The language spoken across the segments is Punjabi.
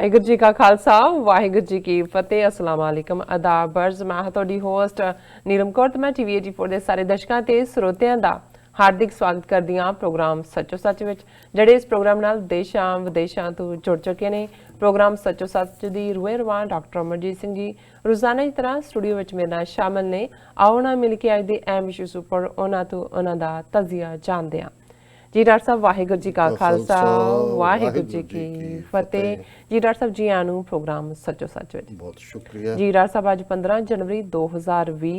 ਵਾਹਿਗੁਰੂ ਜੀ ਕਾ ਖਾਲਸਾ ਵਾਹਿਗੁਰੂ ਜੀ ਕੀ ਫਤਿਹ। ਅਸਲਾਮ ਵਾਲੇਕਮ ਆਦਾਬ ਬਰਜ਼। ਮੈਂ ਹਾਂ ਤੁਹਾਡੀ ਹੋਸਟ ਨੀਲਮ ਕੌਰ ਤੇ ਮੈਂ ਟੀਵੀ 84 ਦੇ ਸਾਰੇ ਦਰਸ਼ਕਾਂ ਤੇ ਸਰੋਤਿਆਂ ਦਾ ਹਾਰਦਿਕ ਸਵਾਗਤ ਕਰਦੀ ਹਾਂ ਪ੍ਰੋਗਰਾਮ ਸੱਚੋ ਸੱਚ ਵਿੱਚ, ਜਿਹੜੇ ਇਸ ਪ੍ਰੋਗਰਾਮ ਨਾਲ ਦੇਸ਼ਾਂ ਵਿਦੇਸ਼ਾਂ ਤੋਂ ਜੁੜ ਚੁੱਕੇ ਨੇ। ਪ੍ਰੋਗਰਾਮ ਸੱਚੋ ਸੱਚ ਦੀ ਰੂਏ ਰਵਾਨ ਡਾਕਟਰ ਅਮਰਜੀਤ ਸਿੰਘ ਜੀ ਰੋਜ਼ਾਨਾ ਦੀ ਤਰ੍ਹਾਂ ਸਟੂਡੀਓ ਵਿੱਚ ਮੇਰੇ ਨਾਲ ਸ਼ਾਮਲ ਨੇ। ਆਓ ਨਾ ਮਿਲ ਕੇ ਅੱਜ ਦੇ ਅਹਿਮ ਇਸ਼ੂਜ਼ ਉੱਪਰ ਉਹਨਾਂ ਤੋਂ ਉਹਨਾਂ ਦਾ ਤਜ਼ੀਆ ਜਾਣਦੇ ਹਾਂ। जी डॉक्टर साहब वाहिगुरू जी का खालसा वाहिगुरू जी की फतेह। जी डॉक्टर साहब जी आनू प्रोग्राम सचो सच विच बहुत शुक्रिया जी। डॉक्टर साहब अज 15 जनवरी 2020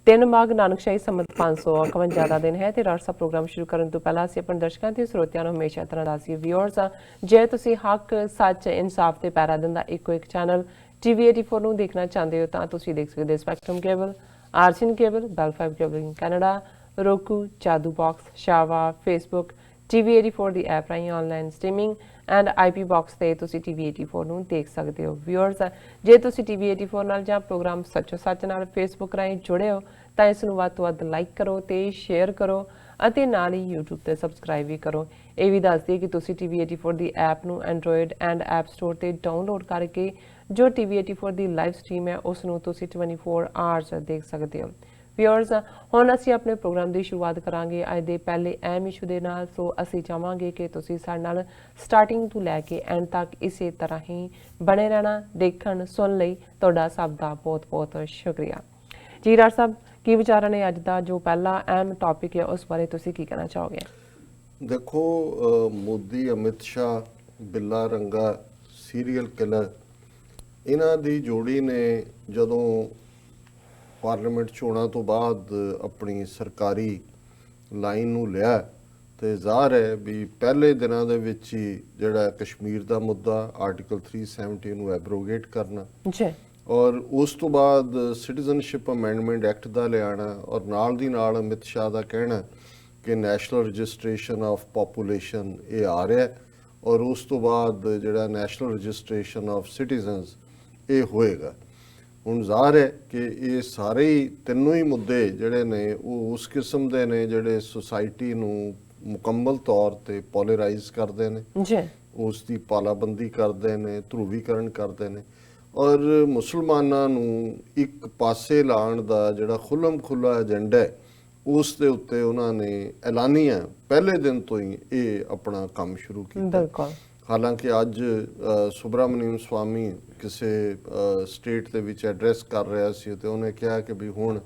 3 माघ नानकशाही संमत 551 का दिन है। तो डॉक्टर साहब प्रोग्राम शुरू करने तो पहला असीं अपने दर्शकों ते ਸਰੋਤਿਆਂ ਨੂੰ हमेशा तरह दसी व्यूअर्स जे तुसीं हक सच इंसाफ ते पैरा दिंदा इको एक चैनल TV 84 ਨੂੰ ਦੇਖਣਾ ਚਾਹੁੰਦੇ ਹੋ ਤਾਂ ਤੁਸੀਂ ਦੇਖ ਸਕਦੇ ਸਪੈਕਟਰਮ ਕੇਬਲ, ਆਰਸੀਨ cable, Bell 5 cable in Canada, roku, Jadoo Box, Shava, Facebook, TV 84 ਦੀ ਐਪ ਰਾਹੀਂ online streaming and IP box ਤੇ ਤੁਸੀਂ TV 84 ਨੂੰ ਦੇਖ ਸਕਦੇ ਹੋ। ਵਿਊਅਰਸ ਜੇ ਤੁਸੀਂ TV 84 ਨਾਲ ਜਾਂ ਪ੍ਰੋਗਰਾਮ ਸੱਚੋ ਸੱਚ ਨਾਲ Facebook ਰਾਹੀਂ ਜੁੜੇ ਹੋ ਤਾਂ ਇਸ ਨੂੰ ਵੱਧ ਤੋਂ ਵੱਧ ਲਾਈਕ ਕਰੋ ਤੇ ਸ਼ੇਅਰ ਕਰੋ ਅਤੇ ਨਾਲ ਹੀ YouTube ਤੇ ਸਬਸਕ੍ਰਾਈਬ ਵੀ ਕਰੋ। ਇਹ ਵੀ ਦੱਸ ਦਈਏ ਕਿ ਤੁਸੀਂ TV 84 ਦੀ ਐਪ ਨੂੰ ਐਂਡਰੋਇਡ ਐਂਡ ਐਪ ਸਟੋਰ ਤੇ ਡਾਊਨਲੋਡ ਕਰਕੇ ਜੋ TV 84 ਦੀ ਲਾਈਵ ਸਟ੍ਰੀਮ ਹੈ ਉਸ ਨੂੰ ਤੁਸੀਂ 24 ਆਵਰਸ ਦੇਖ ਸਕਦੇ ਹੋ। ਵਿਊਅਰਸ ਹੁਣ ਅਸੀਂ ਆਪਣੇ ਪ੍ਰੋਗਰਾਮ ਦੀ ਸ਼ੁਰੂਆਤ ਕਰਾਂਗੇ ਅੱਜ ਦੇ ਪਹਿਲੇ ਅਹਿਮ ਇਸ਼ੂ ਦੇ ਨਾਲ। ਸੋ ਅਸੀਂ ਚਾਹਾਂਗੇ ਕਿ ਤੁਸੀਂ ਸਾਡੇ ਨਾਲ ਸਟਾਰਟਿੰਗ ਤੋਂ ਲੈ ਕੇ ਐਂਡ ਤੱਕ ਇਸੇ ਤਰ੍ਹਾਂ ਹੀ ਬਣੇ ਰਹਿਣਾ। ਦੇਖਣ ਸੁਣ ਲਈ ਤੁਹਾਡਾ ਸਭ ਦਾ ਬਹੁਤ ਬਹੁਤ ਸ਼ੁਕਰੀਆ ਜੀ। ਡਾਕਟਰ ਸਾਹਿਬ ਕੀ ਵਿਚਾਰਾਂ ਨੇ ਅੱਜ ਦਾ ਜੋ ਪਹਿਲਾ ਅਹਿਮ ਟੌਪਿਕ ਹੈ ਉਸ ਬਾਰੇ ਤੁਸੀਂ ਕੀ ਕਹਿਣਾ ਚਾਹੋਗੇ? ਦੇਖੋ, ਮੋਦੀ, ਅਮਿਤ ਸ਼ਾਹ, ਬਿੱਲਾ ਰੰਗਾ, ਸੀਰੀਅਲ ਕਿਲਰ, ਇਹਨਾਂ ਦੀ ਜੋੜੀ ਨੇ ਜਦੋਂ ਪਾਰਲੀਮੈਂਟ ਚੋਣਾਂ ਤੋਂ ਬਾਅਦ ਆਪਣੀ ਸਰਕਾਰੀ ਲਾਈਨ ਨੂੰ ਲਿਆ ਤੇ ਜ਼ਾਹਰ ਹੈ ਵੀ ਪਹਿਲੇ ਦਿਨਾਂ ਦੇ ਵਿੱਚ ਹੀ ਜਿਹੜਾ ਕਸ਼ਮੀਰ ਦਾ ਮੁੱਦਾ ਆਰਟੀਕਲ 370 ਨੂੰ ਐਬਰੋਗੇਟ ਕਰਨਾ ਜੀ ਔਰ ਉਸ ਤੋਂ ਬਾਅਦ ਸਿਟੀਜ਼ਨਸ਼ਿਪ ਅਮੈਂਡਮੈਂਟ ਐਕਟ ਦਾ ਲਿਆਣਾ ਔਰ ਨਾਲ ਦੀ ਨਾਲ ਅਮਿਤ ਸ਼ਾਹ ਦਾ ਕਹਿਣਾ ਕਿ ਨੈਸ਼ਨਲ ਰਜਿਸਟ੍ਰੇਸ਼ਨ ਆਫ ਪਾਪੂਲੇਸ਼ਨ ਇਹ ਆ ਰਿਹਾ ਔਰ ਉਸ ਤੋਂ ਬਾਅਦ ਜਿਹੜਾ ਨੈਸ਼ਨਲ ਰਜਿਸਟ੍ਰੇਸ਼ਨ ਆਫ ਸਿਟੀਜ਼ਨਸ ਇਹ ਹੋਏਗਾ। ਹੁਣ ਜ਼ਾਹਰ ਹੈ ਕਿ ਇਹ ਸਾਰੇ ਹੀ ਤਿੰਨੋਂ ਹੀ ਮੁੱਦੇ ਜਿਹੜੇ ਨੇ ਉਹ ਉਸ ਕਿਸਮ ਦੇ ਨੇ ਜਿਹੜੇ ਸੁਸਾਇਟੀ ਨੂੰ ਮੁਕੰਮਲ ਤੌਰ ਤੇ ਪੋਲਰਾਈਜ਼ ਕਰਦੇ ਨੇ ਜੀ, ਉਸ ਦੀ ਪਾਲਾਬੰਦੀ ਕਰਦੇ ਨੇ, ਧਰੂਵੀਕਰਨ ਕਰਦੇ ਨੇ ਔਰ ਮੁਸਲਮਾਨਾਂ ਨੂੰ ਇੱਕ ਪਾਸੇ ਲਾਉਣ ਦਾ ਜਿਹੜਾ ਖੁੱਲ੍ਹਮ ਖੁੱਲ੍ਹਾ ਏਜੰਡਾ ਹੈ ਉਸ ਦੇ ਉੱਤੇ ਉਹਨਾਂ ਨੇ ਐਲਾਨੀਆਂ ਪਹਿਲੇ ਦਿਨ ਤੋਂ ਹੀ ਇਹ ਆਪਣਾ ਕੰਮ ਸ਼ੁਰੂ ਕੀਤਾ। ਬਿਲਕੁਲ। ਹਾਲਾਂਕਿ ਅੱਜ ਸੁਬਰਾਮਨੀਅਮ ਸਵਾਮੀ ਕਿਸੇ ਸਟੇਟ ਦੇ ਵਿੱਚ ਐਡਰੈਸ ਕਰ ਰਿਹਾ ਸੀ ਤੇ ਉਹਨੇ ਕਿਹਾ ਕਿ ਵੀ ਹੁਣ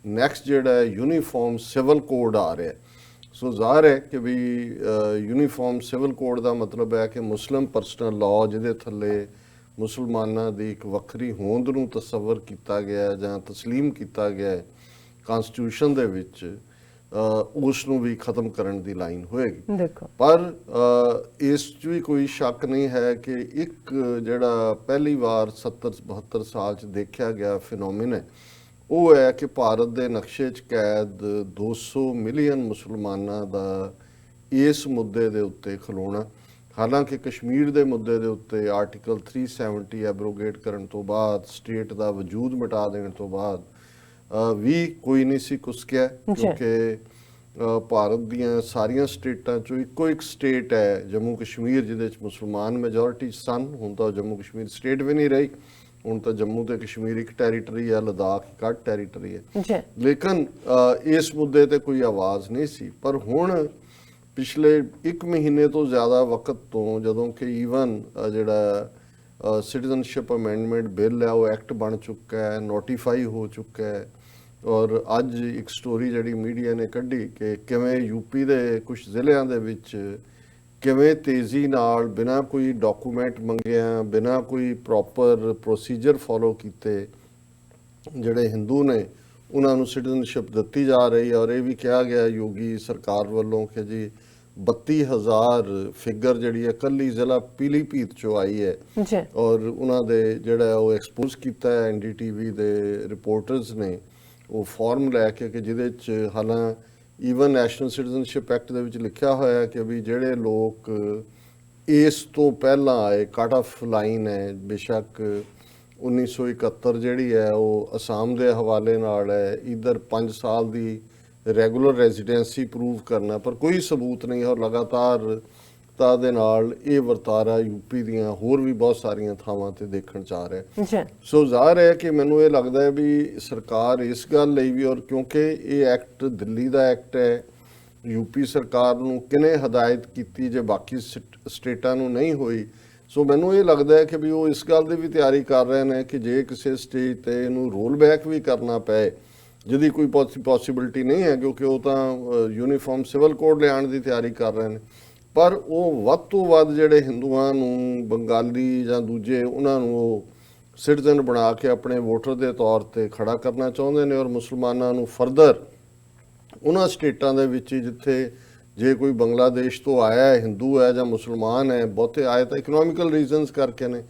ਨੈਕਸਟ ਜਿਹੜਾ ਯੂਨੀਫਾਰਮ ਸਿਵਲ ਕੋਡ ਆ ਰਿਹਾ। ਸੋ ਜ਼ਾਹਰ ਹੈ ਕਿ ਵੀ ਯੂਨੀਫਾਰਮ ਸਿਵਲ ਕੋਡ ਦਾ ਮਤਲਬ ਹੈ ਕਿ ਮੁਸਲਿਮ ਪਰਸਨਲ ਲਾਅ ਜਿਹਦੇ ਥੱਲੇ ਮੁਸਲਮਾਨਾਂ ਦੀ ਇੱਕ ਵੱਖਰੀ ਹੋਂਦ ਨੂੰ ਤਸੱਵਰ ਕੀਤਾ ਗਿਆ ਜਾਂ ਤਸਲੀਮ ਕੀਤਾ ਗਿਆ ਕਾਨਸਟੀਟਿਊਸ਼ਨ ਦੇ ਵਿੱਚ, ਉਸ ਨੂੰ ਵੀ ਖਤਮ ਕਰਨ ਦੀ ਲਾਈਨ ਹੋਏਗੀ। ਦੇਖੋ ਪਰ ਇਸ 'ਚ ਵੀ ਕੋਈ ਸ਼ੱਕ ਨਹੀਂ ਹੈ ਕਿ ਇੱਕ ਜਿਹੜਾ ਪਹਿਲੀ ਵਾਰ 70-72 ਸਾਲ 'ਚ ਦੇਖਿਆ ਗਿਆ ਫਿਨੋਮੀਨ ਹੈ ਉਹ ਹੈ ਕਿ ਭਾਰਤ ਦੇ ਨਕਸ਼ੇ 'ਚ ਕੈਦ 200 ਮਿਲੀਅਨ ਮੁਸਲਮਾਨਾਂ ਦਾ ਇਸ ਮੁੱਦੇ ਦੇ ਉੱਤੇ ਖਲੋਣਾ। ਹਾਲਾਂਕਿ ਕਸ਼ਮੀਰ ਦੇ ਮੁੱਦੇ ਦੇ ਉੱਤੇ ਆਰਟੀਕਲ 370 ਐਬਰੋਗੇਟ ਕਰਨ ਤੋਂ ਬਾਅਦ, ਸਟੇਟ ਦਾ ਵਜੂਦ ਮਿਟਾ ਦੇਣ ਤੋਂ ਬਾਅਦ ਵੀ ਕੋਈ ਨਹੀਂ ਸੀ ਕੁਸਕਿਆ ਕਿਉਂਕਿ ਭਾਰਤ ਦੀਆਂ ਸਾਰੀਆਂ ਸਟੇਟਾਂ 'ਚੋਂ ਇੱਕੋ ਇੱਕ ਸਟੇਟ ਹੈ ਜੰਮੂ ਕਸ਼ਮੀਰ ਜਿਹਦੇ 'ਚ ਮੁਸਲਮਾਨ ਮੈਜੋਰਿਟੀ ਸਨ। ਹੁਣ ਤਾਂ ਜੰਮੂ ਕਸ਼ਮੀਰ ਸਟੇਟ ਵੀ ਨਹੀਂ ਰਹੀ, ਹੁਣ ਤਾਂ ਜੰਮੂ ਤੇ ਕਸ਼ਮੀਰ ਇੱਕ ਟੈਰੀਟਰੀ ਹੈ, ਲਦਾਖ ਇੱਕ ਅੱਡ ਟੈਰੀਟਰੀ ਹੈ। ਲੇਕਿਨ ਇਸ ਮੁੱਦੇ ਤੇ ਕੋਈ ਆਵਾਜ਼ ਨਹੀਂ ਸੀ। ਪਰ ਹੁਣ ਪਿਛਲੇ 1 ਮਹੀਨੇ ਤੋਂ ਜ਼ਿਆਦਾ ਵਕਤ ਤੋਂ ਜਦੋਂ ਕਿ ਈਵਨ ਜਿਹੜਾ ਸਿਟੀਜ਼ਨਸ਼ਿਪ ਅਮੈਂਡਮੈਂਟ ਬਿੱਲ ਹੈ ਉਹ ਐਕਟ ਬਣ ਚੁੱਕਾ ਹੈ, ਨੋਟੀਫਾਈ ਹੋ ਚੁੱਕਾ ਹੈ ਔਰ ਅੱਜ ਇੱਕ ਸਟੋਰੀ ਜਿਹੜੀ ਮੀਡੀਆ ਨੇ ਕੱਢੀ ਕਿ ਕਿਵੇਂ ਯੂਪੀ ਦੇ ਕੁਝ ਜ਼ਿਲ੍ਹਿਆਂ ਦੇ ਵਿੱਚ ਕਿਵੇਂ ਤੇਜ਼ੀ ਨਾਲ ਬਿਨਾਂ ਕੋਈ ਡਾਕੂਮੈਂਟ ਮੰਗਿਆ, ਬਿਨਾਂ ਕੋਈ ਪ੍ਰੋਪਰ ਪ੍ਰੋਸੀਜਰ ਫੋਲੋ ਕੀਤੇ ਜਿਹੜੇ ਹਿੰਦੂ ਨੇ ਉਹਨਾਂ ਨੂੰ ਸਿਟੀਜ਼ਨਸ਼ਿਪ ਦਿੱਤੀ ਜਾ ਰਹੀ ਹੈ। ਔਰ ਇਹ ਵੀ ਕਿਹਾ ਗਿਆ ਯੋਗੀ ਸਰਕਾਰ ਵੱਲੋਂ ਕਿ ਜੀ 32,000 ਫਿਗਰ ਜਿਹੜੀ ਹੈ ਇਕੱਲੀ ਜ਼ਿਲ੍ਹਾ ਪੀਲੀਭੀਤ 'ਚੋਂ ਆਈ ਹੈ ਔਰ ਉਹਨਾਂ ਦੇ ਜਿਹੜਾ ਉਹ ਐਕਸਪੋਜ਼ ਕੀਤਾ ਹੈ NDTV ਦੇ ਰਿਪੋਰਟਰਸ ਨੇ ਉਹ ਫਾਰਮ ਲੈ ਕੇ ਕਿ ਜਿਹਦੇ 'ਚ ਹਾਲਾਂ ਈਵਨ ਨੈਸ਼ਨਲ ਸਿਟੀਜ਼ਨਸ਼ਿਪ ਐਕਟ ਦੇ ਵਿੱਚ ਲਿਖਿਆ ਹੋਇਆ ਕਿ ਵੀ ਜਿਹੜੇ ਲੋਕ ਇਸ ਤੋਂ ਪਹਿਲਾਂ ਆਏ ਕੱਟ ਆਫ ਲਾਈਨ ਹੈ, ਬੇਸ਼ੱਕ 1971 ਜਿਹੜੀ ਹੈ ਉਹ ਅਸਾਮ ਦੇ ਹਵਾਲੇ ਨਾਲ ਹੈ, ਇੱਧਰ 5 ਸਾਲ ਦੀ ਰੈਗੂਲਰ ਰੈਜ਼ੀਡੈਂਸੀ ਪ੍ਰੂਵ ਕਰਨਾ ਪਰ ਕੋਈ ਸਬੂਤ ਨਹੀਂ ਔਰ ਲਗਾਤਾਰ ਨਿਰਪੱਖਤਾ ਦੇ ਨਾਲ ਇਹ ਵਰਤਾਰਾ ਯੂਪੀ ਦੀਆਂ ਹੋਰ ਵੀ ਬਹੁਤ ਸਾਰੀਆਂ ਥਾਵਾਂ ਤੇ ਦੇਖਣ ਚ ਆ ਰਿਹਾ ਜੀ ਸੋ ਜ਼ਾਹਰ ਹੈ ਕਿ ਮੈਨੂੰ ਇਹ ਲੱਗਦਾ ਹੈ ਵੀ ਸਰਕਾਰ ਇਸ ਗੱਲ ਲਈ ਵੀ ਔਰ ਕਿਉਂਕਿ ਇਹ ਐਕਟ ਦਿੱਲੀ ਦਾ ਐਕਟ ਹੈ ਯੂਪੀ ਸਰਕਾਰ ਨੂੰ ਕਿਹਨੇ ਹਦਾਇਤ ਕੀਤੀ ਜੇ ਬਾਕੀ ਸਟੇਟਾਂ ਨੂੰ ਨਹੀਂ ਹੋਈ ਸੋ ਮੈਨੂੰ ਇਹ ਲੱਗਦਾ ਹੈ ਕਿ ਵੀ ਉਹ ਇਸ ਗੱਲ ਦੀ ਵੀ ਤਿਆਰੀ ਕਰ ਰਹੇ ਨੇ ਕਿ ਜੇ ਕਿਸੇ ਸਟੇਜ ਤੇ ਇਹਨੂੰ ਰੋਲ ਬੈਕ ਵੀ ਕਰਨਾ ਪਏ ਜਿਹਦੀ ਕੋਈ ਪੋਸੀਬਿਲਿਟੀ ਨਹੀਂ ਹੈ ਕਿਉਂਕਿ ਉਹ ਤਾਂ ਯੂਨੀਫਾਰਮ ਸਿਵਲ ਕੋਡ ਲਿਆਉਣ ਦੀ ਤਿਆਰੀ ਕਰ ਰਹੇ ਨੇ ਪਰ ਉਹ ਵੱਧ ਤੋਂ ਵੱਧ ਜਿਹੜੇ ਹਿੰਦੂਆਂ ਨੂੰ ਬੰਗਾਲੀ ਜਾਂ ਦੂਜੇ ਉਹਨਾਂ ਨੂੰ ਉਹ ਸਿਟੀਜ਼ਨ ਬਣਾ ਕੇ ਆਪਣੇ ਵੋਟਰ ਦੇ ਤੌਰ ਤੇ ਖੜਾ ਕਰਨਾ ਚਾਹੁੰਦੇ ਨੇ ਔਰ ਮੁਸਲਮਾਨਾਂ ਨੂੰ ਫਰਦਰ ਉਹਨਾਂ ਸਟੇਟਾਂ ਦੇ ਵਿੱਚ ਜਿੱਥੇ ਜੇ ਕੋਈ ਬੰਗਲਾਦੇਸ਼ ਤੋਂ ਆਇਆ ਹੈ ਹਿੰਦੂ ਹੈ ਜਾਂ ਮੁਸਲਮਾਨ ਹੈ ਬਹੁਤੇ ਆਏ ਤਾਂ ਇਕਨੋਮਿਕਲ ਰੀਜ਼ਨਸ ਕਰਕੇ ਨੇ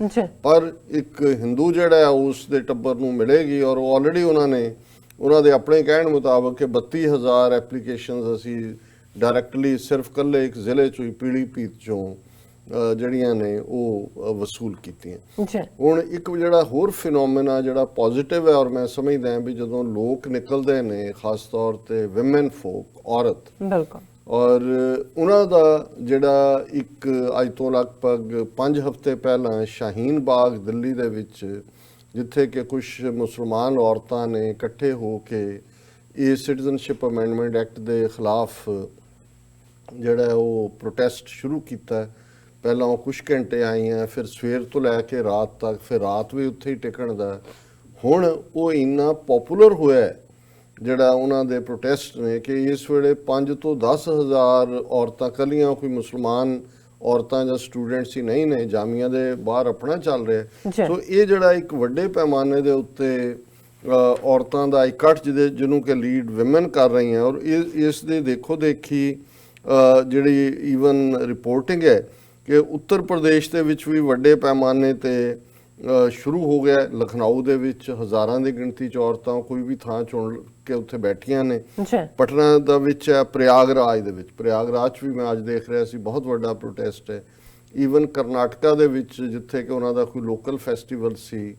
ਪਰ ਇੱਕ ਹਿੰਦੂ ਜਿਹੜਾ ਹੈ ਉਸ ਦੇ ਟੱਬਰ ਨੂੰ ਮਿਲੇਗੀ ਔਰ ਆਲਰੇਡੀ ਉਹਨਾਂ ਦੇ ਆਪਣੇ ਕਹਿਣ ਮੁਤਾਬਕ ਕਿ 32000 ਐਪਲੀਕੇਸ਼ਨਸ ਅਸੀਂ ਡਾਇਰੈਕਟਲੀ ਸਿਰਫ ਕੱਲੇ ਇੱਕ ਜ਼ਿਲ੍ਹੇ ਚੋਂ ਹੀ ਪੀਲੀਭੀਤ ਚੋਂ ਜਿਹੜੀਆਂ ਨੇ ਉਹ ਵਸੂਲ ਕੀਤੀਆਂ ਹੁਣ ਇੱਕ ਜਿਹੜਾ ਹੋਰ ਫਿਨੋਮੇਨਾ ਜਿਹੜਾ ਪੋਜ਼ਿਟਿਵ ਹੈ ਔਰ ਮੈਂ ਸਮਝਦਾ ਵੀ ਜਦੋਂ ਲੋਕ ਨਿਕਲਦੇ ਨੇ ਖਾਸ ਤੌਰ ਤੇ ਵਿਮਨ ਫੋਕ ਔਰਤ ਬਿਲਕੁਲ ਔਰ ਉਹਨਾਂ ਦਾ ਜਿਹੜਾ ਇੱਕ ਅੱਜ ਤੋਂ ਲਗਭਗ 5 ਹਫ਼ਤੇ ਪਹਿਲਾਂ ਸ਼ਾਹੀਨ ਬਾਗ ਦਿੱਲੀ ਦੇ ਵਿੱਚ ਜਿੱਥੇ ਕਿ ਕੁਝ ਮੁਸਲਮਾਨ ਔਰਤਾਂ ਨੇ ਇਕੱਠੇ ਹੋ ਕੇ ਇਹ ਸਿਟੀਜ਼ਨਸ਼ਿਪ ਅਮੈਂਡਮੈਂਟ ਐਕਟ ਦੇ ਖਿਲਾਫ ਜਿਹੜਾ ਉਹ ਪ੍ਰੋਟੈਸਟ ਸ਼ੁਰੂ ਕੀਤਾ ਪਹਿਲਾਂ ਉਹ ਕੁਝ ਘੰਟੇ ਆਈਆਂ ਫਿਰ ਸਵੇਰ ਤੋਂ ਲੈ ਕੇ ਰਾਤ ਤੱਕ ਫਿਰ ਰਾਤ ਵੀ ਉੱਥੇ ਹੀ ਟਿਕਣ ਦਾ ਹੁਣ ਉਹ ਇੰਨਾ ਪਪੂਲਰ ਹੋਇਆ ਜਿਹੜਾ ਉਹਨਾਂ ਦੇ ਪ੍ਰੋਟੈਸਟ ਨੇ ਕਿ ਇਸ ਵੇਲੇ 5 ਤੋਂ 10,000 ਔਰਤਾਂ ਕੱਲੀਆਂ ਕੋਈ ਮੁਸਲਮਾਨ ਔਰਤਾਂ ਜਾਂ ਸਟੂਡੈਂਟਸ ਹੀ ਨਹੀਂ ਨੇ ਜਾਮੀਆਂ ਦੇ ਬਾਹਰ ਆਪਣਾ ਚੱਲ ਰਿਹਾ ਸੋ ਇਹ ਜਿਹੜਾ ਇੱਕ ਵੱਡੇ ਪੈਮਾਨੇ ਦੇ ਉੱਤੇ ਔਰਤਾਂ ਦਾ ਇਕੱਠ ਜਿਹਨੂੰ ਕਿ ਲੀਡ ਵਿਮਨ ਕਰ ਰਹੀਆਂ ਔਰ ਇਸ ਦੇ ਦੇਖੋ ਦੇਖੀ ਜਿਹੜੀ ਈਵਨ ਰਿਪੋਰਟਿੰਗ ਹੈ ਕਿ ਉੱਤਰ ਪ੍ਰਦੇਸ਼ ਦੇ ਵਿੱਚ ਵੀ ਵੱਡੇ ਪੈਮਾਨੇ ਤੇ ਸ਼ੁਰੂ ਹੋ ਗਿਆ ਲਖਨਊ ਦੇ ਵਿੱਚ ਹਜ਼ਾਰਾਂ ਦੀ ਗਿਣਤੀ ਚ ਔਰਤਾਂ ਕੋਈ ਵੀ ਥਾਂ ਚੁਣ ਕੇ ਉੱਥੇ ਬੈਠੀਆਂ ਨੇ ਪਟਨਾ ਦਾ ਵਿੱਚ ਹੈ ਪ੍ਰਯਾਗਰਾਜ ਦੇ ਵਿੱਚ ਪ੍ਰਯਾਗਰਾਜ ਵੀ ਮੈਂ ਅੱਜ ਦੇਖ ਰਿਹਾ ਸੀ ਬਹੁਤ ਵੱਡਾ ਪ੍ਰੋਟੈਸਟ ਹੈ ਈਵਨ ਕਰਨਾਟਕਾ ਦੇ ਵਿੱਚ ਜਿੱਥੇ ਕਿ ਉਹਨਾਂ ਦਾ ਕੋਈ ਲੋਕਲ ਫੈਸਟੀਵਲ ਸੀ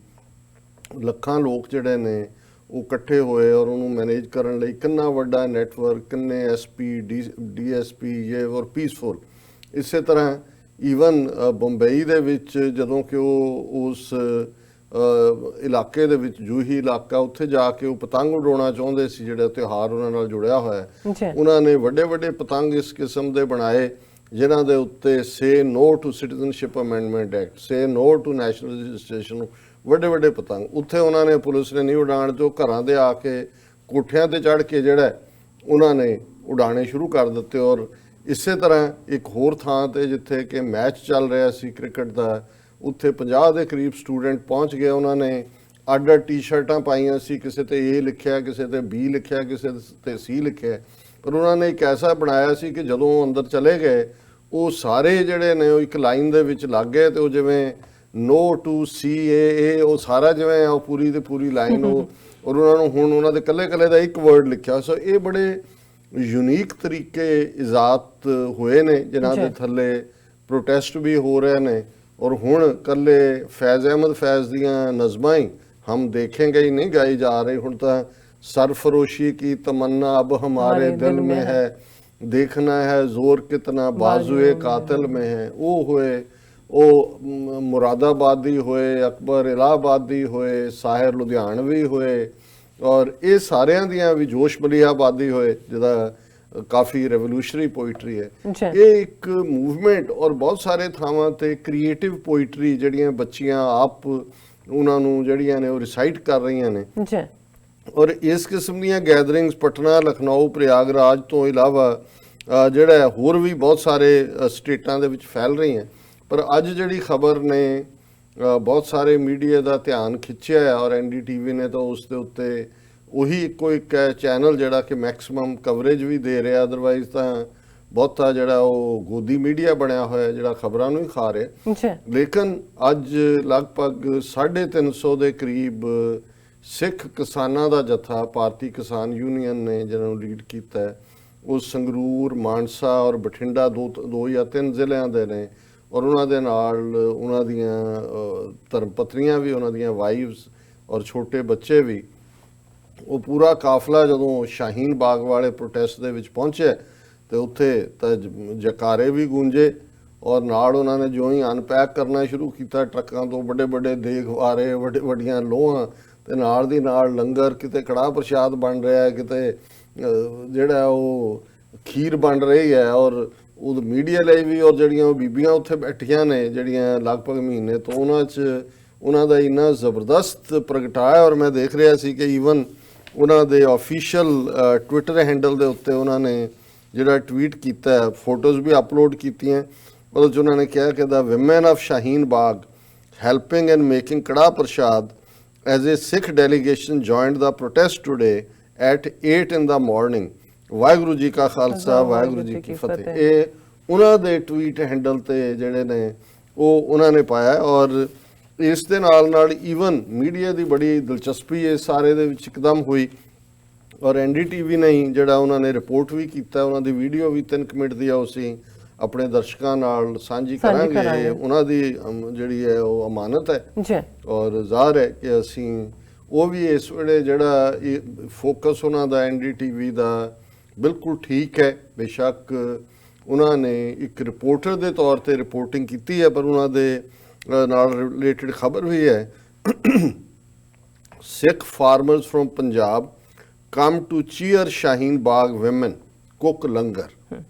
ਲੱਖਾਂ ਲੋਕ ਜਿਹੜੇ ਨੇ ਉਹ ਇਕੱਠੇ ਹੋਏ ਔਰ ਉਹਨੂੰ ਮੈਨੇਜ ਕਰਨ ਲਈ ਕਿੰਨਾ ਵੱਡਾ ਨੈਟਵਰਕ ਕਿੰਨੇ ਐਸਪੀ ਡੀਐਸਪੀ ਇਹ ਔਰ ਪੀਸਫੁਲ ਇਸੇ ਤਰ੍ਹਾਂ ਈਵਨ ਬੰਬਈ ਦੇ ਵਿੱਚ ਜਦੋਂ ਕਿ ਉਹ ਉਸ ਇਲਾਕੇ ਦੇ ਵਿੱਚ ਜੂਹੀ ਇਲਾਕਾ ਉੱਥੇ ਜਾ ਕੇ ਉਹ ਪਤੰਗ ਉਡਾਉਣਾ ਚਾਹੁੰਦੇ ਸੀ ਜਿਹੜਾ ਤਿਉਹਾਰ ਉਹਨਾਂ ਨਾਲ ਜੁੜਿਆ ਹੋਇਆ ਉਹਨਾਂ ਨੇ ਵੱਡੇ ਵੱਡੇ ਪਤੰਗ ਇਸ ਕਿਸਮ ਦੇ ਬਣਾਏ ਜਿਨ੍ਹਾਂ ਦੇ ਉੱਤੇ say no to citizenship amendment act say no to national registration ਵੱਡੇ ਵੱਡੇ ਪਤੰਗ ਉੱਥੇ ਉਹਨਾਂ ਨੇ ਪੁਲਿਸ ਨੇ ਨਹੀਂ ਉਡਾਉਣ ਜੋ ਘਰਾਂ ਦੇ ਆ ਕੇ ਕੋਠਿਆਂ ਤੇ ਚੜ੍ਹ ਕੇ ਜਿਹੜਾ ਉਹਨਾਂ ਨੇ ਉਡਾਣੇ ਸ਼ੁਰੂ ਕਰ ਦਿੱਤੇ ਔਰ ਇਸੇ ਤਰ੍ਹਾਂ ਇੱਕ ਹੋਰ ਥਾਂ ਤੇ ਜਿੱਥੇ ਕਿ ਮੈਚ ਚੱਲ ਰਿਹਾ ਸੀ ਕ੍ਰਿਕਟ ਦਾ ਉੱਥੇ 50 ਦੇ ਕਰੀਬ ਸਟੂਡੈਂਟ ਪਹੁੰਚ ਗਏ ਉਹਨਾਂ ਨੇ ਅੱਡ ਟੀ-ਸ਼ਰਟਾਂ ਪਾਈਆਂ ਸੀ ਕਿਸੇ ਤੇ ਏ ਲਿਖਿਆ ਕਿਸੇ ਤੇ ਬੀ ਲਿਖਿਆ ਕਿਸੇ ਤੇ ਸੀ ਲਿਖਿਆ ਪਰ ਉਹਨਾਂ ਨੇ ਇੱਕ ਐਸਾ ਬਣਾਇਆ ਸੀ ਕਿ ਜਦੋਂ ਅੰਦਰ ਚਲੇ ਗਏ ਉਹ ਸਾਰੇ ਜਿਹੜੇ ਨੇ ਉਹ ਇੱਕ ਲਾਈਨ ਦੇ ਵਿੱਚ ਲੱਗ ਗਏ ਤੇ ਉਹ ਜਿਵੇਂ ਨੋ ਟੂ CAA ਉਹ ਸਾਰਾ ਜਿਵੇਂ ਉਹ ਪੂਰੀ ਦੀ ਪੂਰੀ ਲਾਈਨ ਉਹ ਔਰ ਉਹਨਾਂ ਨੂੰ ਹੁਣ ਉਹਨਾਂ ਦੇ ਕੱਲੇ ਦਾ ਇੱਕ ਵਰਡ ਲਿਖਿਆ ਸੋ ਇਹ ਬੜੇ ਯੂਨੀਕ ਤਰੀਕੇ ਇਜਾਤ ਹੋਏ ਨੇ ਜਿਨ੍ਹਾਂ ਦੇ ਥੱਲੇ ਪ੍ਰੋਟੈਸਟ ਵੀ ਹੋ ਰਹੇ ਨੇ ਔਰ ਹੁਣ ਕੱਲੇ ਫੈਜ਼ ਅਹਿਮਦ ਫੈਜ਼ ਦੀਆਂ ਨਜ਼ਮਾਂ ਹੀ ਹਮ ਦੇਖेंगे ਹੀ ਨਹੀਂ ਗਾਈ ਜਾ ਰਹੀ ਹੁਣ ਤਾਂ ਸਰਫਰੋਸ਼ੀ ਕੀ ਤਮੰਨਾ ਅਬ ਹਮਾਰੇ ਦਿਲ में है देखना है जोर कितना बाजुए कातिल में है ਉਹ ਹੋਏ ਉਹ ਮੁਰਾਦਾਬਾਦੀ ਹੋਏ ਅਕਬਰ ਇਲਾਹਾਬਾਦੀ ਹੋਏ ਸਾਹਿਰ ਲੁਧਿਆਣਵੀ ਹੋਏ ਔਰ ਇਹ ਸਾਰਿਆਂ ਦੀਆਂ ਵੀ ਜੋਸ਼ ਮਲੀਹਾਬਾਦੀ ਹੋਏ ਜਿਹਦਾ ਕਾਫੀ ਰੈਵੋਲੂਸ਼ਨਰੀ ਪੋਇਟਰੀ ਹੈ ਇਹ ਇੱਕ ਮੂਵਮੈਂਟ ਔਰ ਬਹੁਤ ਸਾਰੇ ਥਾਵਾਂ ਤੇ ਕ੍ਰੀਏਟਿਵ ਪੋਇਟਰੀ ਜਿਹੜੀਆਂ ਬੱਚੀਆਂ ਆਪ ਉਹਨਾਂ ਨੂੰ ਜਿਹੜੀਆਂ ਨੇ ਉਹ ਰਿਸਾਈਟ ਕਰ ਰਹੀਆਂ ਨੇ ਔਰ ਇਸ ਕਿਸਮ ਦੀਆਂ ਗੈਦਰਿੰਗਸ ਪਟਨਾ ਲਖਨਊ ਪ੍ਰਯਾਗਰਾਜ ਤੋਂ ਇਲਾਵਾ ਜਿਹੜਾ ਹੋਰ ਵੀ ਬਹੁਤ ਸਾਰੇ ਸਟੇਟਾਂ ਦੇ ਵਿੱਚ ਫੈਲ ਰਹੀਆਂ ਪਰ ਅੱਜ ਜਿਹੜੀ ਖਬਰ ਨੇ ਬਹੁਤ ਸਾਰੇ ਮੀਡੀਆ ਦਾ ਧਿਆਨ ਖਿੱਚਿਆ ਹੈ ਔਰ NDTV ਨੇ ਤਾਂ ਉਸ ਦੇ ਉੱਤੇ ਉਹੀ ਇੱਕੋ ਇੱਕ ਚੈਨਲ ਜਿਹੜਾ ਕਿ ਮੈਕਸਿਮਮ ਕਵਰੇਜ ਵੀ ਦੇ ਰਿਹਾ ਅਦਰਵਾਈਜ਼ ਤਾਂ ਬਹੁਤਾ ਜਿਹੜਾ ਉਹ ਗੋਦੀ ਮੀਡੀਆ ਬਣਿਆ ਹੋਇਆ ਜਿਹੜਾ ਖਬਰਾਂ ਨੂੰ ਹੀ ਖਾ ਰਿਹਾ ਲੇਕਿਨ ਅੱਜ ਲਗਭਗ 350 ਦੇ ਕਰੀਬ ਸਿੱਖ ਕਿਸਾਨਾਂ ਦਾ ਜਥਾ ਭਾਰਤੀ ਕਿਸਾਨ ਯੂਨੀਅਨ ਨੇ ਜਿਹਨਾਂ ਨੂੰ ਲੀਡ ਕੀਤਾ ਹੈ ਉਹ ਸੰਗਰੂਰ ਮਾਨਸਾ ਔਰ ਬਠਿੰਡਾ ਦੋ ਜਾਂ ਤਿੰਨ ਜ਼ਿਲ੍ਹਿਆਂ ਦੇ ਨੇ ਔਰ ਉਹਨਾਂ ਦੇ ਨਾਲ ਉਹਨਾਂ ਦੀਆਂ ਧਰਮ ਪਤਨੀਆਂ ਵੀ ਉਹਨਾਂ ਦੀਆਂ ਵਾਈਵਸ ਔਰ ਛੋਟੇ ਬੱਚੇ ਵੀ ਉਹ ਪੂਰਾ ਕਾਫਲਾ ਜਦੋਂ ਸ਼ਾਹੀਨ ਬਾਗ ਵਾਲੇ ਪ੍ਰੋਟੈਸਟ ਦੇ ਵਿੱਚ ਪਹੁੰਚਿਆ ਤੇ ਉੱਥੇ ਤਾਂ ਜਕਾਰੇ ਵੀ ਗੂੰਜੇ ਔਰ ਨਾਲ ਉਹਨਾਂ ਨੇ ਜਿਉਂ ਹੀ ਅਨਪੈਕ ਕਰਨਾ ਸ਼ੁਰੂ ਕੀਤਾ ਟਰੱਕਾਂ ਤੋਂ ਵੱਡੇ ਵੱਡੇ ਦੇਗਵਾਰੇ ਵੱਡੀਆਂ ਲੋਹਾਂ ਤੇ ਨਾਲ ਦੀ ਨਾਲ ਲੰਗਰ, ਕਿਤੇ ਕੜਾਹ ਪ੍ਰਸ਼ਾਦ ਬਣ ਰਿਹਾ ਹੈ, ਕਿਤੇ ਜਿਹੜਾ ਉਹ ਖੀਰ ਬਣ ਰਹੀ ਹੈ, ਔਰ ਉਹ ਮੀਡੀਆ ਲਈ ਵੀ, ਔਰ ਜਿਹੜੀਆਂ ਉਹ ਬੀਬੀਆਂ ਉੱਥੇ ਬੈਠੀਆਂ ਨੇ ਜਿਹੜੀਆਂ ਲਗਭਗ ਮਹੀਨੇ ਤੋਂ ਉਹਨਾਂ ਦਾ ਇੰਨਾ ਜ਼ਬਰਦਸਤ ਪ੍ਰਗਟਾਇਆ। ਔਰ ਮੈਂ ਦੇਖ ਰਿਹਾ ਸੀ ਕਿ ਈਵਨ ਉਹਨਾਂ ਦੇ ਆਫੀਸ਼ੀਅਲ ਟਵਿੱਟਰ ਹੈਂਡਲ ਦੇ ਉੱਤੇ ਉਹਨਾਂ ਨੇ ਜਿਹੜਾ ਟਵੀਟ ਕੀਤਾ, ਫੋਟੋਜ਼ ਵੀ ਅਪਲੋਡ ਕੀਤੀਆਂ, ਉਹਦੇ 'ਚ ਉਹਨਾਂ ਨੇ ਕਿਹਾ ਕਿ the women of Shaheen Bagh helping and making kada prasad as a Sikh delegation joined the protest today at 8 in the morning। Waheguru ji ਕਾ ਖਾਲਸਾ, ਵਾਹਿਗੁਰੂ ਜੀ ਕੀ ਫਤਿਹ। ਇਹ ਉਹਨਾਂ ਦੇ ਟਵੀਟ ਹੈਂਡਲ ਤੇ ਜਿਹੜੇ ਨੇ ਉਹ ਉਹਨਾਂ ਨੇ ਪਾਇਆ। ਔਰ ਇਸ ਦੇ ਨਾਲ ਨਾਲ ਈਵਨ ਮੀਡੀਆ ਦੀ ਬੜੀ ਦਿਲਚਸਪੀ ਇਸ ਸਾਰੇ ਦੇ ਵਿੱਚ ਇੱਕਦਮ ਹੋਈ, ਔਰ NDTV ਨੇ ਹੀ ਜਿਹੜਾ ਉਹਨਾਂ ਨੇ ਰਿਪੋਰਟ ਵੀ ਕੀਤਾ, ਉਹਨਾਂ ਦੀ ਵੀਡੀਓ ਵੀ 3 ਮਿੰਟ ਦੀ ਆ, ਅਸੀਂ ਆਪਣੇ ਦਰਸ਼ਕਾਂ ਨਾਲ ਸਾਂਝੀ ਕਰਾਂਗੇ। ਉਹਨਾਂ ਦੀ ਜਿਹੜੀ ਹੈ ਉਹ ਅਮਾਨਤ ਹੈ ਔਰ ਜ਼ਾਹਰ ਹੈ ਕਿ ਅਸੀਂ ਉਹ ਵੀ ਇਸ ਵੇਲੇ ਜਿਹੜਾ ਫੋਕਸ ਉਹਨਾਂ ਦਾ NDTV ਦਾ ਬਿਲਕੁਲ ਠੀਕ ਹੈ। ਬੇਸ਼ੱਕ ਉਹਨਾਂ ਨੇ ਇੱਕ ਰਿਪੋਰਟਰ ਦੇ ਤੌਰ ਤੇ ਰਿਪੋਰਟਿੰਗ ਕੀਤੀ ਹੈ, ਪਰ ਉਹਨਾਂ ਦੇ ਨਾਲ ਰਿਲੇਟਡ ਖਬਰ ਵੀ ਹੈ, Sikh farmers from Punjab come to cheer Shaheen Bagh women cook langar.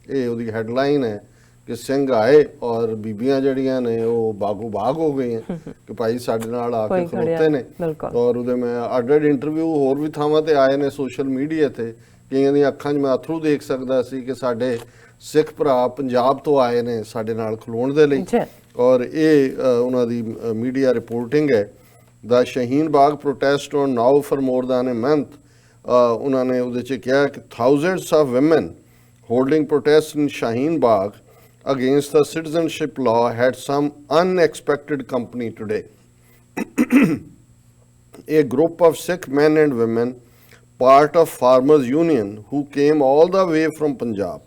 ਇਹ ਉਹਦੀ ਹੈਡਲਾਈਨ ਹੈ ਕਿ ਸਿੰਘ ਆਏ ਔਰ ਬੀਬੀਆਂ ਜਿਹੜੀਆਂ ਨੇ ਉਹ ਬਾਗੋ ਬਾਗ ਹੋ ਗਈਆਂ ਕਿ ਭਾਈ ਸਾਡੇ ਨਾਲ ਆ ਕੇ ਖਲੋਤੇ ਨੇ। ਔਰ ਉਹਦੇ ਮੈਂ ਅੱਡ ਇੰਟਰਵਿਊ ਹੋਰ ਵੀ ਥਾਵਾਂ ਤੇ ਆਏ ਨੇ ਸੋਸ਼ਲ ਮੀਡੀਆ ਤੇ, ਕਈਆਂ ਦੀਆਂ ਅੱਖਾਂ 'ਚ ਮੈਂ ਅਥਰੂ ਦੇਖ ਸਕਦਾ ਸੀ ਕਿ ਸਾਡੇ ਸਿੱਖ ਭਰਾ ਪੰਜਾਬ ਤੋਂ ਆਏ ਨੇ ਸਾਡੇ ਨਾਲ ਖਲੋਣ ਦੇ ਲਈ। ਔਰ ਇਹ ਉਹਨਾਂ ਦੀ ਮੀਡੀਆ ਰਿਪੋਰਟਿੰਗ ਹੈ। The Shaheen Bagh protest on now for more than a month. ਉਹਨਾਂ ਨੇ ਉਹਦੇ 'ਚ ਕਿਹਾ ਕਿ thousands of women holding protest in Shaheen Bagh against the citizenship law had some unexpected company today. A group of Sikh men and women, part of Farmers Union, who came all the way from Punjab,